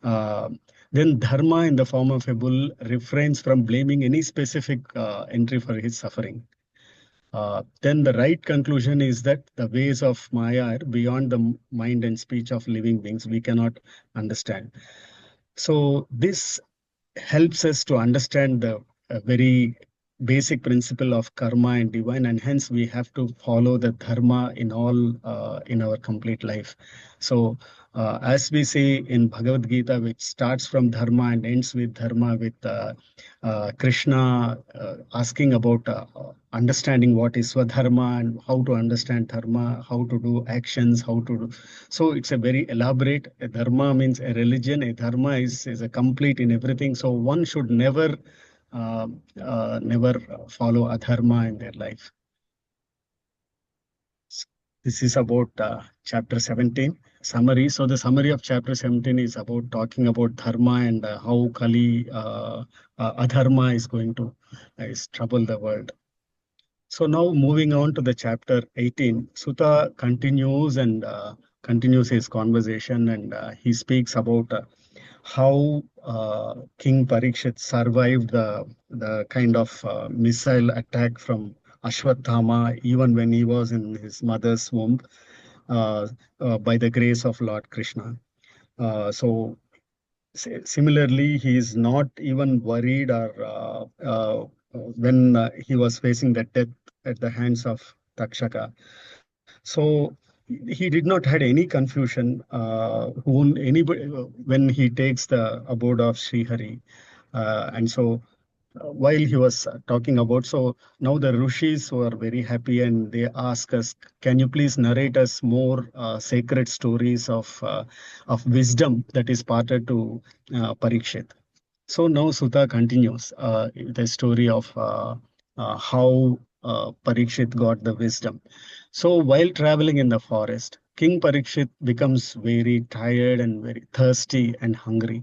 Uh, then Dharma, in the form of a bull, refrains from blaming any specific entry for his suffering. Then the right conclusion is that the ways of Maya are beyond the mind and speech of living beings. We cannot understand. So this helps us to understand the very basic principle of karma and divine, and hence we have to follow the dharma in all in our complete life. So as we say in Bhagavad Gita, which starts from dharma and ends with dharma, with Krishna asking about understanding what is swadharma and how to understand dharma, how to do actions, how to do. So it's a very elaborate. A dharma means a religion. A dharma is a complete in everything. So one should never follow adharma in their life. This is about chapter 17 summary. So the summary of chapter 17 is about talking about dharma and how Kali adharma is going to trouble the world. So now moving on to the chapter 18, Sutta continues his conversation, and he speaks about how King Parikshit survived the kind of missile attack from Ashwatthama even when he was in his mother's womb by the grace of Lord Krishna. So similarly, he is not even worried or when he was facing the death at the hands of Takshaka. So he did not had any confusion whom anybody when he takes the abode of Srihari. And so while he was talking about, so now the rishis were very happy and they ask us, can you please narrate us more sacred stories of wisdom that is parted to Parikshit. So now Sutta continues the story of how Parikshit got the wisdom. So while traveling in the forest, King Parikshit becomes very tired and very thirsty and hungry.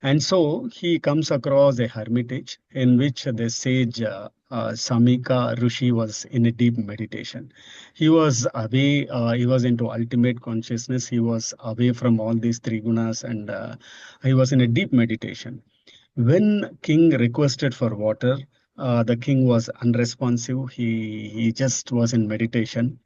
And so he comes across a hermitage in which the sage Samika Rishi was in a deep meditation. He was away, he was into ultimate consciousness. He was away from all these three gunas and he was in a deep meditation. When king requested for water, the king was unresponsive. He just was in meditation.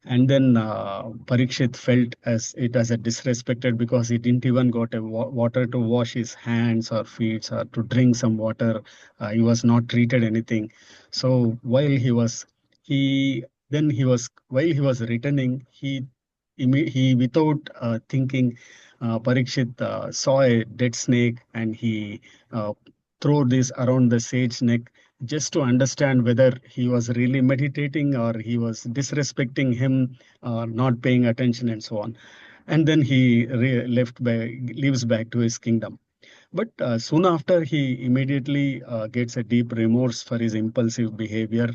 And then Parikshit felt as it as a disrespected because he didn't even got a water to wash his hands or feet or to drink some water. He was not treated anything. So he while he was returning, he without thinking, Parikshit saw a dead snake and he threw this around the sage neck just to understand whether he was really meditating or he was disrespecting him, not paying attention and so on. and then he leaves back to his kingdom. But soon after, he immediately gets a deep remorse for his impulsive behavior,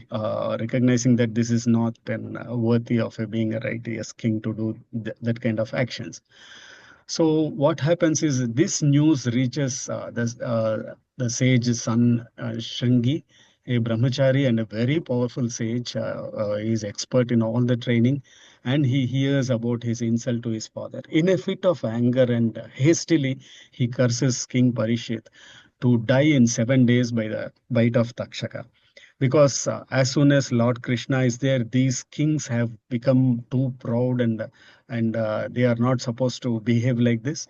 recognizing that this is not worthy of being a righteous king to do that kind of actions. So what happens is this news reaches the sage's son Shringi, a brahmachari and a very powerful sage. He is expert in all the training, and he hears about his insult to his father. In a fit of anger and hastily, he curses King Parishit to die in 7 days by the bite of Takshaka. Because as soon as Lord Krishna is there, these kings have become too proud, and they are not supposed to behave like this.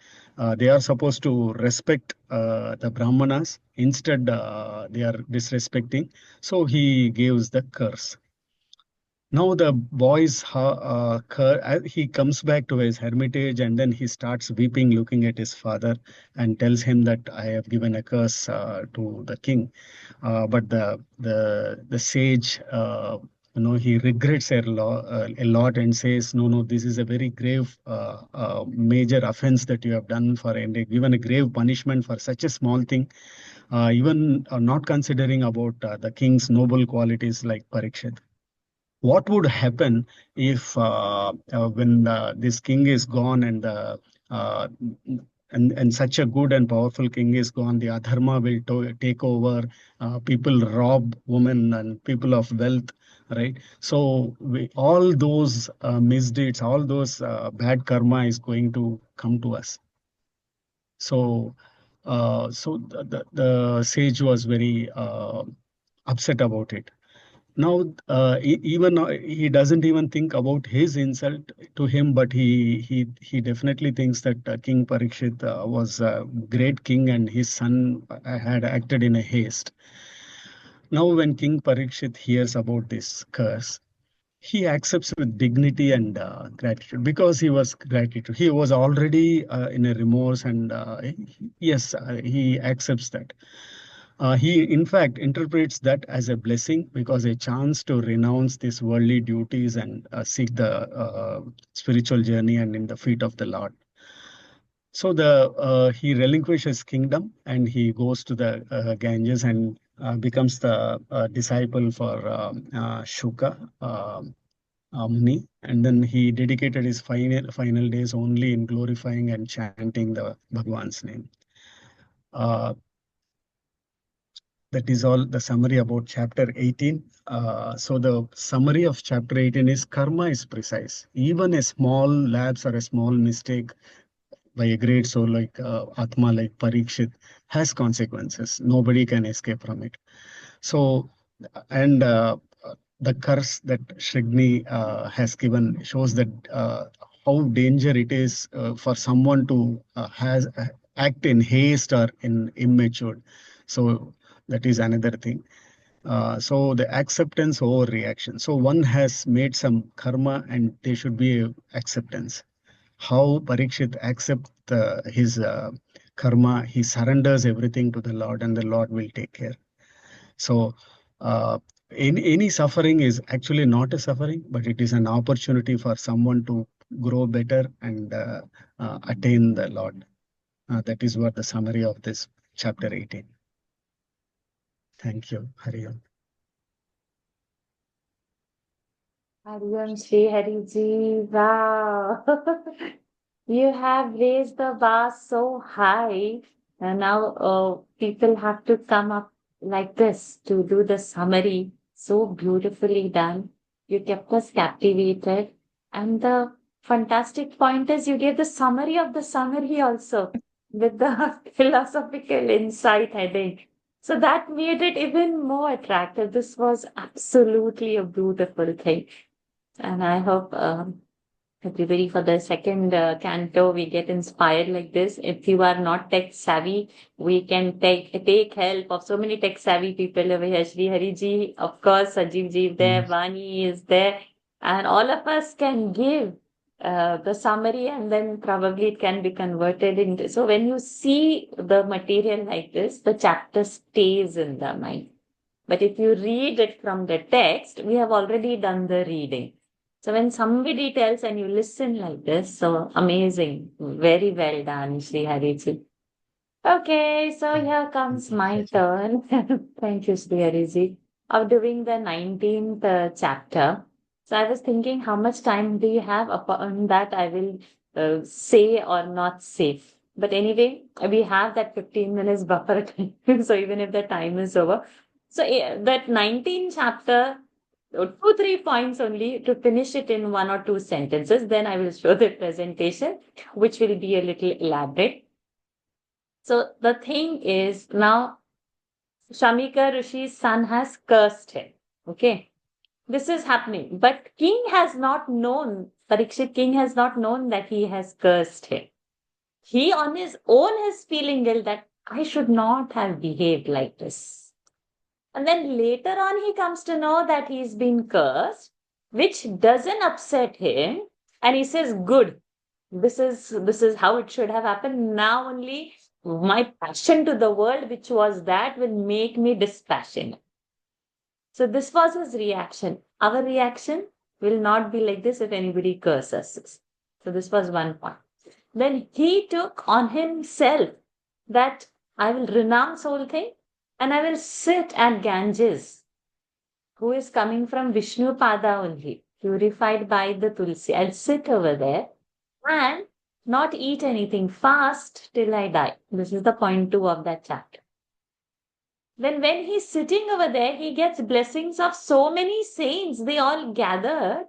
They are supposed to respect the Brahmanas. Instead, they are disrespecting. So he gives the curse. Now the he comes back to his hermitage, and then he starts weeping, looking at his father, and tells him that I have given a curse to the king. But the sage, he regrets a lot and says, no, this is a very grave, major offense that you have done and given a grave punishment for such a small thing, even not considering about the king's noble qualities like Parikshit. What would happen if when this king is gone uh, and such a good and powerful king is gone, the adharma will take over. People rob women and people of wealth, right? So all those misdeeds, all those bad karma is going to come to us. So the sage was very upset about it. Now, even he doesn't even think about his insult to him, but he definitely thinks that King Parikshit was a great king and his son had acted in a haste. Now, when King Parikshit hears about this curse, he accepts with dignity and gratitude, because he was gratitude. He was already in a remorse, and yes, he accepts that. He, in fact, interprets that as a blessing, because a chance to renounce these worldly duties and seek the spiritual journey and in the feet of the Lord. So he relinquishes kingdom and he goes to the Ganges and becomes the disciple for Shuka Muni, and then he dedicated his final days only in glorifying and chanting the Bhagwan's name. That is all the summary about chapter 18. So the summary of chapter 18 is karma is precise. Even a small lapse or a small mistake by a great soul like Atma, like Parikshit, has consequences. Nobody can escape from it. So, and the curse that Shrigni has given shows that how danger it is for someone to act in haste or in immature. So that is another thing. So the acceptance over reaction. So one has made some karma and there should be acceptance. How Parikshit accepts his karma, he surrenders everything to the Lord and the Lord will take care. So any suffering is actually not a suffering, but it is an opportunity for someone to grow better and attain the Lord. That is what the summary of this chapter 18. Thank you, Hariom. Hariom Shri Hari Ji, wow. You have raised the bar so high, and now people have to come up like this to do the summary. So beautifully done. You kept us captivated. And the fantastic point is you gave the summary of the summary also with the philosophical insight heading. So that made it even more attractive. This was absolutely a beautiful thing. And I hope everybody for the second canto we get inspired like this. If you are not tech savvy, we can take help of so many tech savvy people over here. Shri Hari Ji, of course, Sajiv Ji is there, Vani is there, and all of us can give the summary, and then probably it can be converted into. So when you see the material like this, the chapter stays in the mind. But if you read it from the text, we have already done the reading. So when somebody tells and you listen like this, so amazing. Very well done, Sri Hariji. Okay, so here comes my turn. Thank you, Sri Hariji, of doing the 19th chapter. So I was thinking, how much time do you have? Upon that, I will say or not say. But anyway, we have that 15 minutes buffer time. So even if the time is over. So that 19th chapter, 2, 3 points only to finish it in 1 or 2 sentences. Then I will show the presentation, which will be a little elaborate. So the thing is now Shamika Rishi's son has cursed him. Okay. This is happening. But king has not known, Parikshit king has not known that he has cursed him. He on his own is feeling ill that I should not have behaved like this. And then later on he comes to know that he's been cursed, which doesn't upset him. And he says, good, this is how it should have happened. Now only my passion to the world, which was that, will make me dispassionate. So this was his reaction. Our reaction will not be like this if anybody curses us. So this was one point. Then he took on himself that I will renounce whole thing and I will sit at Ganges, who is coming from Vishnu Pada only, purified by the Tulsi. I'll sit over there and not eat anything, fast till I die. This is the point 2 of that chapter. Then when he's sitting over there, he gets blessings of so many saints. They all gather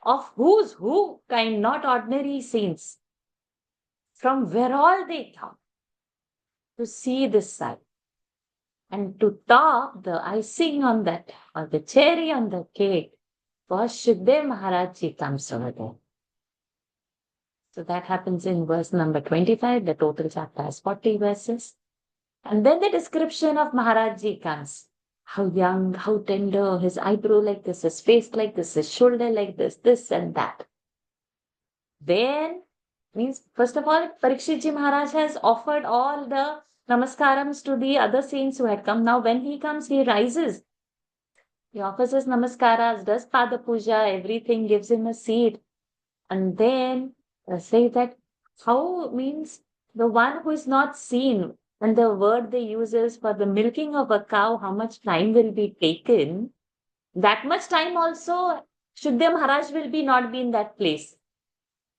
of who's who kind, not ordinary saints. From where all they come to see this sight. And to top the icing on that, or the cherry on the cake, was Shukdev Maharaj Ji comes over there. So that happens in verse number 25. The total chapter has 40 verses. And then the description of Maharaj Ji comes. How young, how tender, his eyebrow like this, his face like this, his shoulder like this and that. Then, means first of all, Parikshit Ji Maharaj has offered all the namaskarams to the other saints who had come. Now when he comes, he rises. He offers his namaskaras, does pada puja, everything, gives him a seat. And then say that how means the one who is not seen, and the word they use is for the milking of a cow, how much time will be taken, that much time also Shukdev Maharaj will be not be in that place.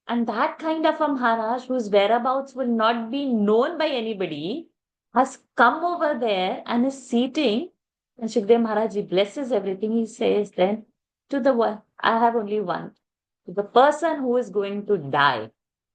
And that kind of a Maharaj whose whereabouts will not be known by anybody has come over there and is seating. And Shukdev Maharaj, he blesses everything. He says then to the one, I have only one. To the person who is going to die,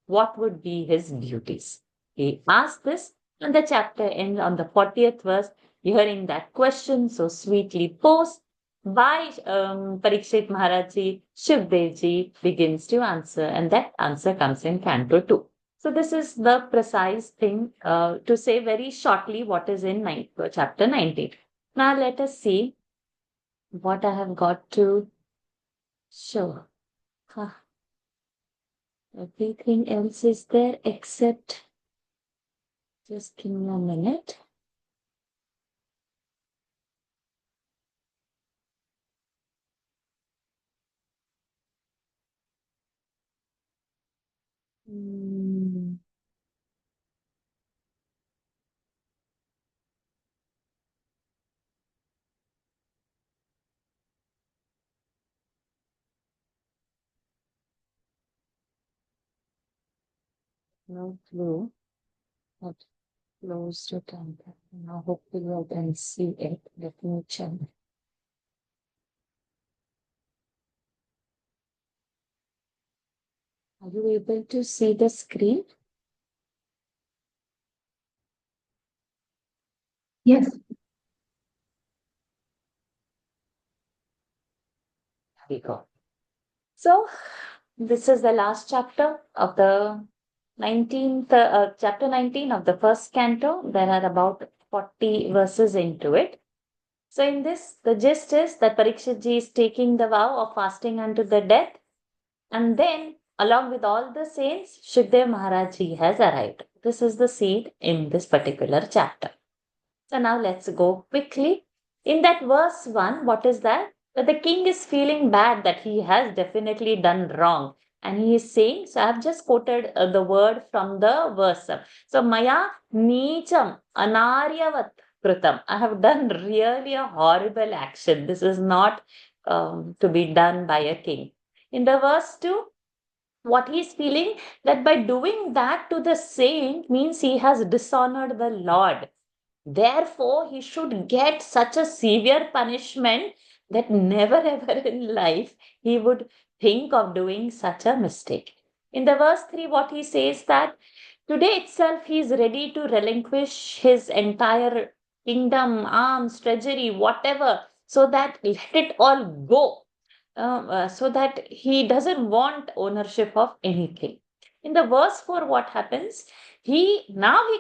what would be his duties? He asked this, and the chapter ends on the 40th verse, hearing that question so sweetly posed by Parikshit Maharaj Ji. Shivdev Ji begins to answer, and that answer comes in canto 2. So this is the precise thing to say very shortly what is in chapter 19. Now let us see what I have got to show. Everything else is there except, just give me a minute. No clue. Not close to temple. Now hopefully I can see it. Let me check. Are you able to see the screen? Yes. Here we go. So this is the last chapter of the 19th, chapter 19 of the first canto. There are about 40 verses into it. So in this, the gist is that Parikshit Ji is taking the vow of fasting unto the death. And then, along with all the saints, Shukdev Maharaj Ji has arrived. This is the seed in this particular chapter. So now let's go quickly. In that verse 1, what is that? But the king is feeling bad that he has definitely done wrong. And he is saying, so I have just quoted the word from the verse. So, Maya Nicham Anaryavat Kritam. I have done really a horrible action. This is not to be done by a king. In the verse 2, what he is feeling that by doing that to the saint means he has dishonored the Lord. Therefore, he should get such a severe punishment that never ever in life he would think of doing such a mistake. In the verse 3, what he says that today itself he is ready to relinquish his entire kingdom, arms, treasury, whatever, so that let it all go, so that he doesn't want ownership of anything. In the verse 4, what happens? He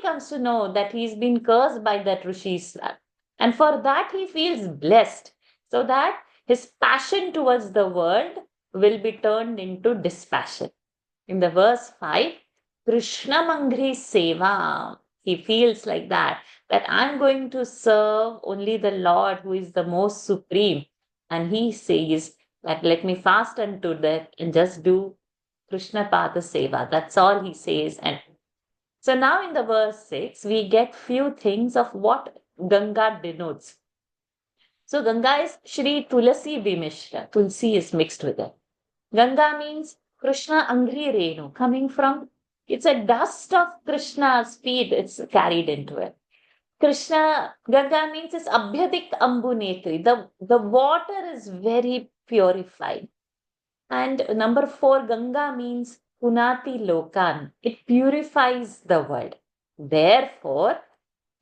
comes to know that he's been cursed by that Rishi's son. And for that he feels blessed, so that his passion towards the world will be turned into dispassion. In the verse 5, Krishna Mangri Seva, he feels like that I'm going to serve only the Lord who is the most supreme. And he says that let me fast unto death and just do Krishna Pada Seva. That's all he says. And so now in the verse 6, we get few things of what Ganga denotes. So Ganga is Shri Tulasi Vimishra. Tulsi is mixed with it. Ganga means Krishna Angri Renu, coming from, it's a dust of Krishna's feet, it's carried into it. Krishna, Ganga means it's Abhyadik Ambunetri. The water is very purified. And number 4, Ganga means Punati Lokan. It purifies the world. Therefore,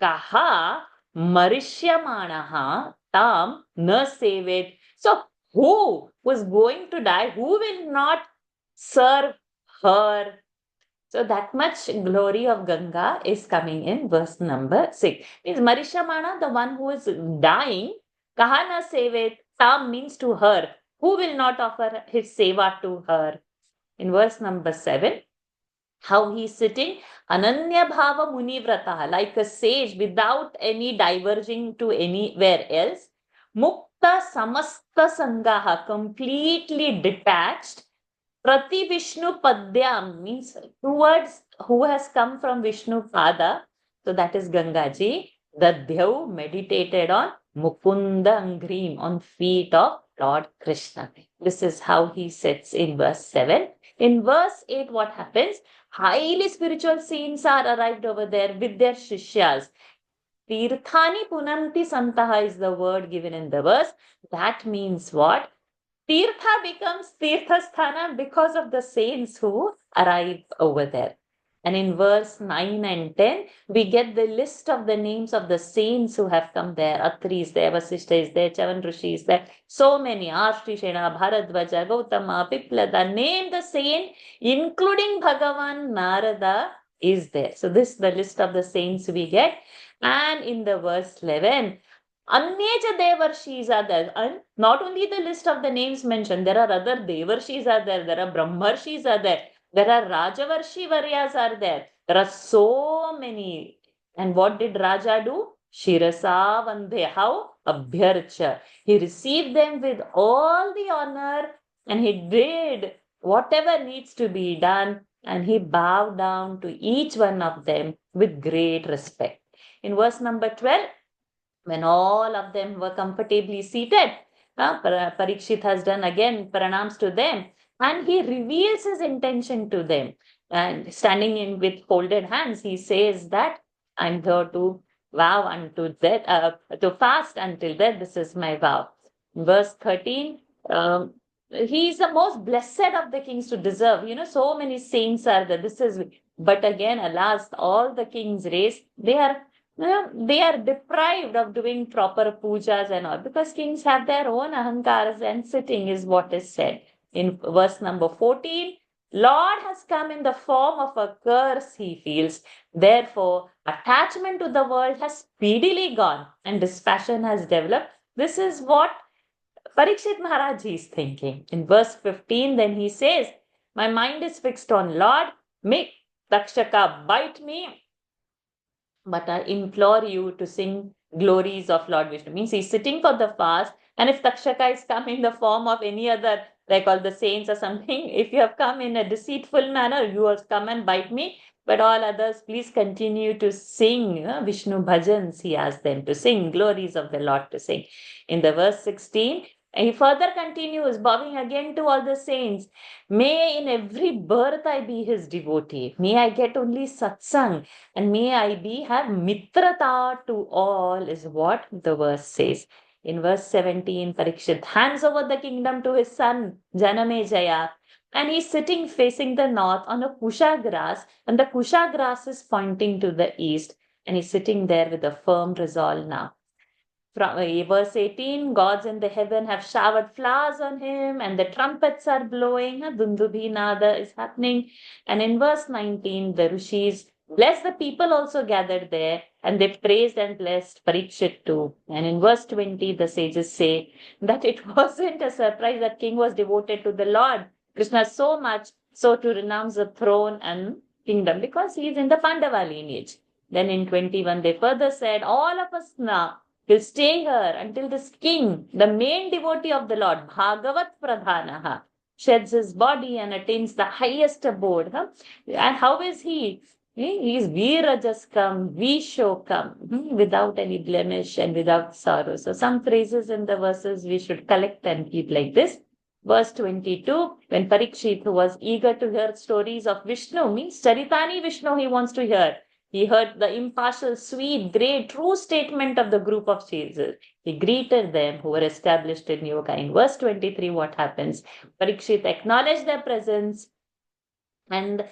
Kaha Marishyamanaha Tam Na Sevet. So, who was going to die? Who will not serve her? So, that much glory of Ganga is coming in verse number 6. Means Marishyamana, the one who is dying, Kaha Na Sevet. Tam means to her. Who will not offer his seva to her? In verse number 7, how he is sitting, Ananya Bhava Munivrata, like a sage without any diverging to anywhere else. Mukta Samasta Sangaha, completely detached. Prati Vishnu Padyam means towards who has come from Vishnu Pada. So that is Gangaji. The Dev meditated on Mukunda Angrim, on feet of Lord Krishna. This is how he sits in verse 7. In verse 8, what happens? Highly spiritual saints are arrived over there with their Shishyas. Tirthani Punanti Santaha is the word given in the verse. That means what? Tirtha becomes Tirthasthana because of the saints who arrive over there. And in verse 9 and 10, we get the list of the names of the saints who have come there. Atri is there, Vasishta is there, Chavan Rishi is there. So many, Ashrishena, Bharadvaja, Gautama, Piplada, name the saint, including Bhagavan Narada is there. So this is the list of the saints we get. And in the verse 11, Anyaja Devarshis are there. And not only the list of the names mentioned, there are other Devarshis are there are Brahmarshis are there are Rajavarshi Varyas are there. There are so many. And what did Raja do? Shirasa Vande. How? Abhyarcha. He received them with all the honor and he did whatever needs to be done and he bowed down to each one of them with great respect. In verse number 12, when all of them were comfortably seated, Parikshit has done again pranams to them and he reveals his intention to them. And standing in with folded hands, he says that I'm here to vow unto death, to fast until death. This is my vow. Verse 13, he is the most blessed of the kings to deserve. So many saints are there. But again, alas, all the kings' race, they are deprived of doing proper pujas and all because kings have their own ahankaras and sitting is what is said. In verse number 14, Lord has come in the form of a curse, he feels. Therefore, attachment to the world has speedily gone and dispassion has developed. This is what Parikshit Maharaj is thinking. In verse 15, then he says, my mind is fixed on Lord, make Takshaka bite me, but I implore you to sing glories of Lord Vishnu. Means he's sitting for the fast, and if Takshaka is come in the form of any other, like all the saints or something, if you have come in a deceitful manner, you have come and bite me. But all others, please continue to sing Vishnu bhajans. He asked them to sing, glories of the Lord to sing. In the verse 16, he further continues, bowing again to all the saints. May in every birth I be his devotee. May I get only satsang, and may I be have mitrata to all, is what the verse says. In verse 17, Parikshit hands over the kingdom to his son Janamejaya, and he's sitting facing the north on a kusha grass, and the kusha grass is pointing to the east, and he's sitting there with a firm resolve now. From verse 18, gods in the heaven have showered flowers on him, and the trumpets are blowing, a Dundubhi Nada is happening. And in verse 19, the rishis bless the people also gathered there, and they praised and blessed Parikshit too. And in verse 20, the sages say that it wasn't a surprise that king was devoted to the Lord Krishna so much so to renounce the throne and kingdom, because he is in the Pandava lineage. Then in 21, they further said, all of us now will stay here until this king, the main devotee of the Lord, Bhagavat Pradhanaha, sheds his body and attains the highest abode. And how is he? He is Virajaskam, Vishokam, without any blemish and without sorrow. So some phrases in the verses we should collect and keep like this. Verse 22, when Parikshit, who was eager to hear stories of Vishnu, means Charitani Vishnu he wants to hear. He heard the impartial, sweet, great, true statement of the group of sages. He greeted them who were established in yoga. In verse 23, what happens? Parikshit acknowledged their presence, and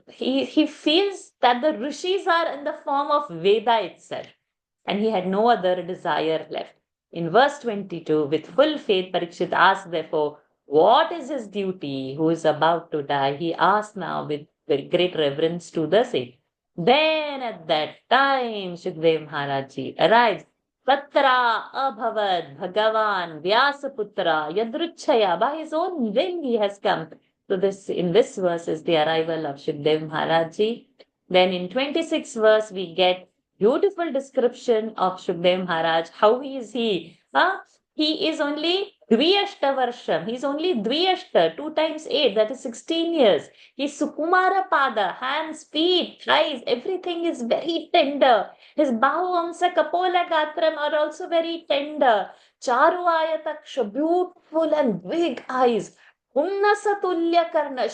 he feels that the rishis are in the form of Veda itself, and he had no other desire left. In verse 22, with full faith, Parikshit asked, therefore, what is his duty who is about to die? He asked now with very great reverence to the sage. Then at that time, Shukdev Maharaj arrives. Patra abhavad Bhagavan Vyasaputra Yadruchaya. By his own will he has come. So this in this verse is the arrival of Shukdev Maharaj. Then in 26th verse we get beautiful description of Shukdev Maharaj. How is he? He is only Dviyashta Varsham. He is only Dviyashta, 2 times 8, that is 16 years. His Sukumara Pada, hands, feet, thighs, everything is very tender. His Bahuvamsa Kapola Gatram are also very tender. Charu Ayataksha, beautiful and big eyes. Unnasa Tulya Karna,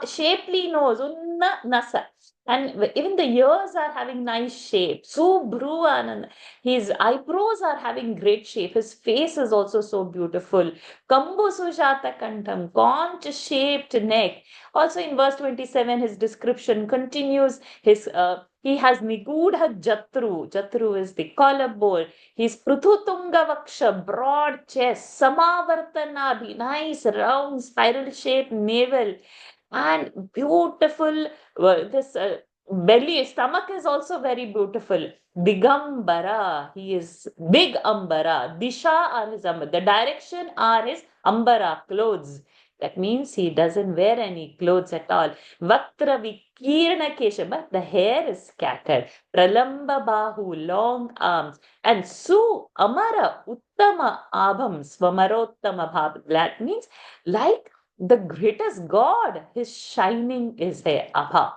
shapely nose, Unna Nasa. And even the ears are having nice shape. Subruvan, his eyebrows are having great shape. His face is also so beautiful. Kambu Sujata Kantam, conch shaped neck. Also in verse 27, his description continues. He has Nigudha Jatru. Jatru is the collarbone. His Pruthutunga Vaksha, broad chest. Samavartanabhi, nice round spiral shaped navel. And beautiful, this belly, stomach is also very beautiful. Digambara, he is big ambara. Disha are his ambara. The direction are his ambara, clothes. That means he doesn't wear any clothes at all. Vaktra vikirna kesha, but the hair is scattered. Pralamba bahu, long arms. And su amara uttama abham swamarottama bhav. That means like the greatest God, his shining is there. Abha.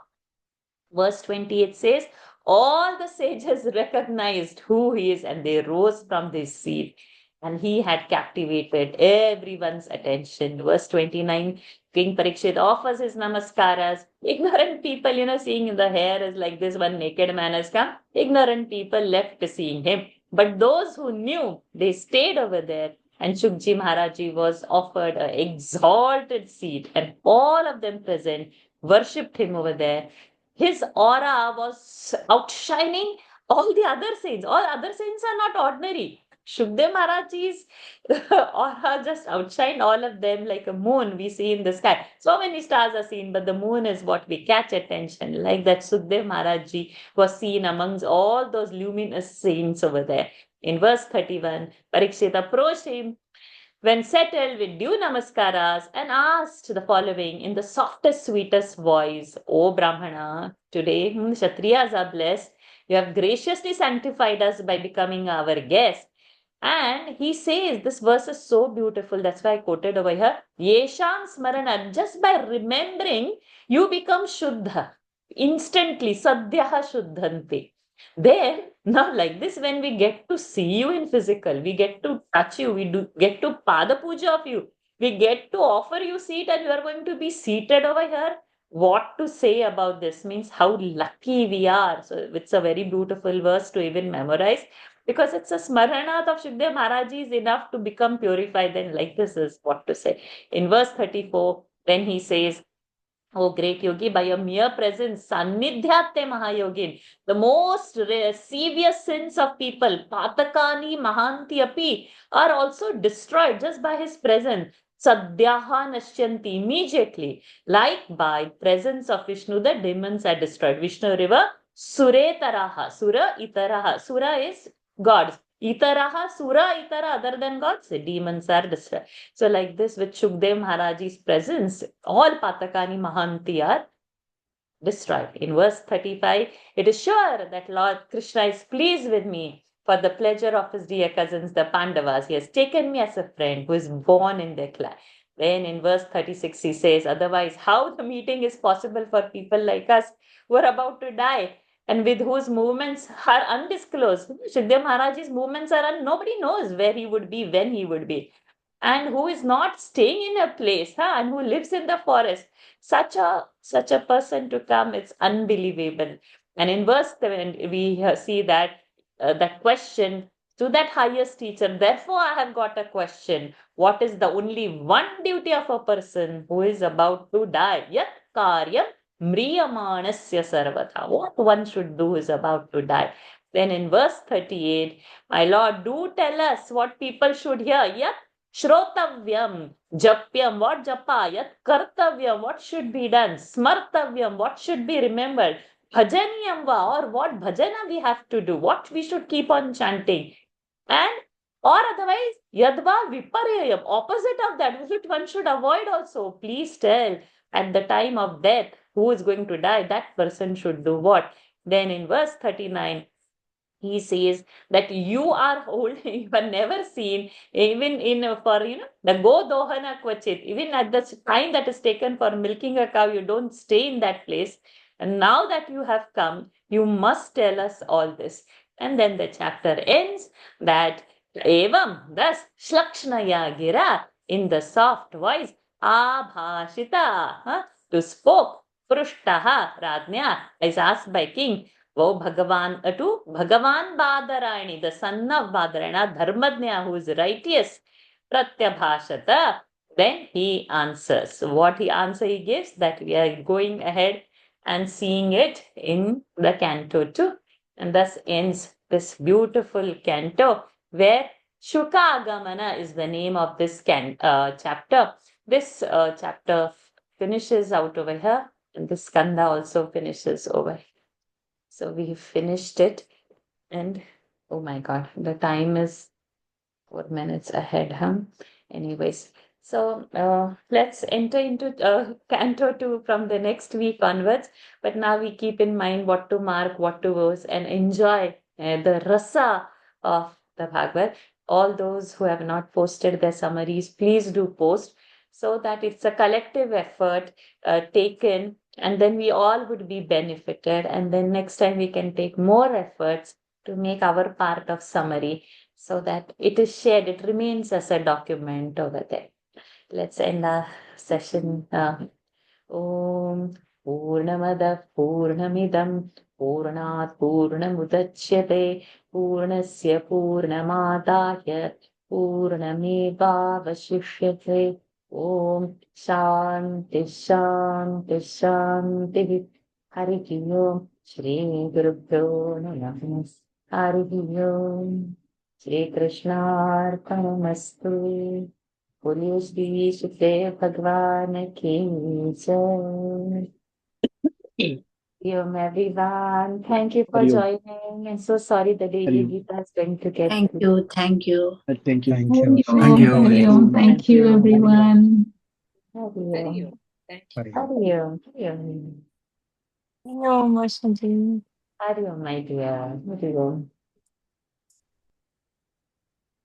Verse 28 says, all the sages recognized who he is and they rose from their seat. And he had captivated everyone's attention. Verse 29, King Parikshit offers his namaskaras. Ignorant people, seeing the hair is like this, one naked man has come. Ignorant people left seeing him. But those who knew, they stayed over there. And Shukji Maharaji was offered an exalted seat, and all of them present worshipped him over there. His aura was outshining all the other saints. All other saints are not ordinary. Shukdev Maharaji's aura just outshined all of them like a moon we see in the sky. So many stars are seen, but the moon is what we catch attention. Like that, Shukdev Maharaji was seen amongst all those luminous saints over there. In verse 31, Parikshit approached him when settled with due namaskaras and asked the following in the softest, sweetest voice, O Brahmana, today Kshatriyas are blessed You have graciously sanctified us by becoming our guest. And he says, this verse is so beautiful. That's why I quoted over here. Yesham smarana. Just by remembering, you become Shuddha. Instantly. Sadhyaha Shuddhanti. There, now like this, when we get to see you in physical, we get to touch you, we do get to pada puja of you, we get to offer you seat, and you are going to be seated over here. What to say about this means how lucky we are. So it's a very beautiful verse to even memorize, because it's a smaranat of Shukdev Maharaj is enough to become purified. Then like this is what to say. In verse 34, when he says, oh, great yogi, by your mere presence, Sannidhyate Mahayogin, the most serious sins of people, Patakani Mahanti Api, are also destroyed just by his presence. Sadhyaha Nashyanti, immediately. Like by presence of Vishnu, the demons are destroyed. Vishnu river, Suretaraha, Sura Itaraha. Sura is gods. Itaraha, Sura Itara, other than gods, demons are destroyed. So like this, with Shukdev Maharaj's presence, all Patakani Mahanti are destroyed. In verse 35, it is sure that Lord Krishna is pleased with me for the pleasure of his dear cousins, the Pandavas. He has taken me as a friend who is born in their clan. Then in verse 36, he says, otherwise, how the meeting is possible for people like us who are about to die and with whose movements are undisclosed? Shukdev Maharaj's movements are nobody knows where he would be, when he would be, and who is not staying in a place, and who lives in the forest. Such a person to come, it's unbelievable. And in verse 7, we see that question to that highest teacher. Therefore, I have got a question. What is the only one duty of a person who is about to die? Yat karyam mriyamanasya sarvatha. What one should do is about to die. Then in verse 38, my Lord, do tell us what people should hear. Yat Shrotavyam, Japyam, what japa, yat kartavyam, what should be done, smartavyam, what should be remembered, bhajaniyam va, or what bhajana we have to do, what we should keep on chanting, and or otherwise, yadva viparyayam, opposite of that, which one should avoid also. Please tell, at the time of death, who is going to die, that person should do what. Then in verse 39, he says that you are old, you are never seen, even in for the go dohana kvachit, even at the time that is taken for milking a cow, you don't stay in that place. And now that you have come, you must tell us all this. And then the chapter ends that evam, thus shlakshnaya gira, in the soft voice, abhashita, to spoke, prushtaha, radnya, is asked by king. Wo Bhagavan to Bhagavan Badarayani, the son of Badarayana, Dharmadnya, who is righteous, Pratyabhashata. Then he answers. What he answer he gives, that we are going ahead and seeing it in the canto 2. And thus ends this beautiful canto, where Shukagamana is the name of this chapter. This chapter finishes out over here, and this skanda also finishes over here. So we finished it, and oh my God, the time is 4 minutes ahead, Anyways, so let's enter into Canto 2 from the next week onwards. But now we keep in mind what to mark, what to verse, and enjoy the rasa of the Bhagavad. All those who have not posted their summaries, please do post, so that it's a collective effort taken, and then we all would be benefited. And then next time we can take more efforts to make our part of summary, so that it is shared, it remains as a document over there. Let's end our session. Om Purnamada Purnamidam Purnat Purnamudachyate Purnasya Purnamadaya Purnamevavashishyate. Om Shanti Shanti Shanti. Hari Om Shri Gurubhyo Namah. Hari Om. Shri Krishna Arpanamastu. बोलिए श्री सुखदेव भगवान की जय. Everyone, thank you for Hari Om. joining, and so sorry the daily Hari Om. Gita is going to get. Thank you. Thank you. Thank you. Thank you. Thank you. Thank you. Everyone. Hari Hari Om. Om. Thank you. Hari Om. Hari Om. Hari Om. Namaste. Hari Om, my dear. Hari Om.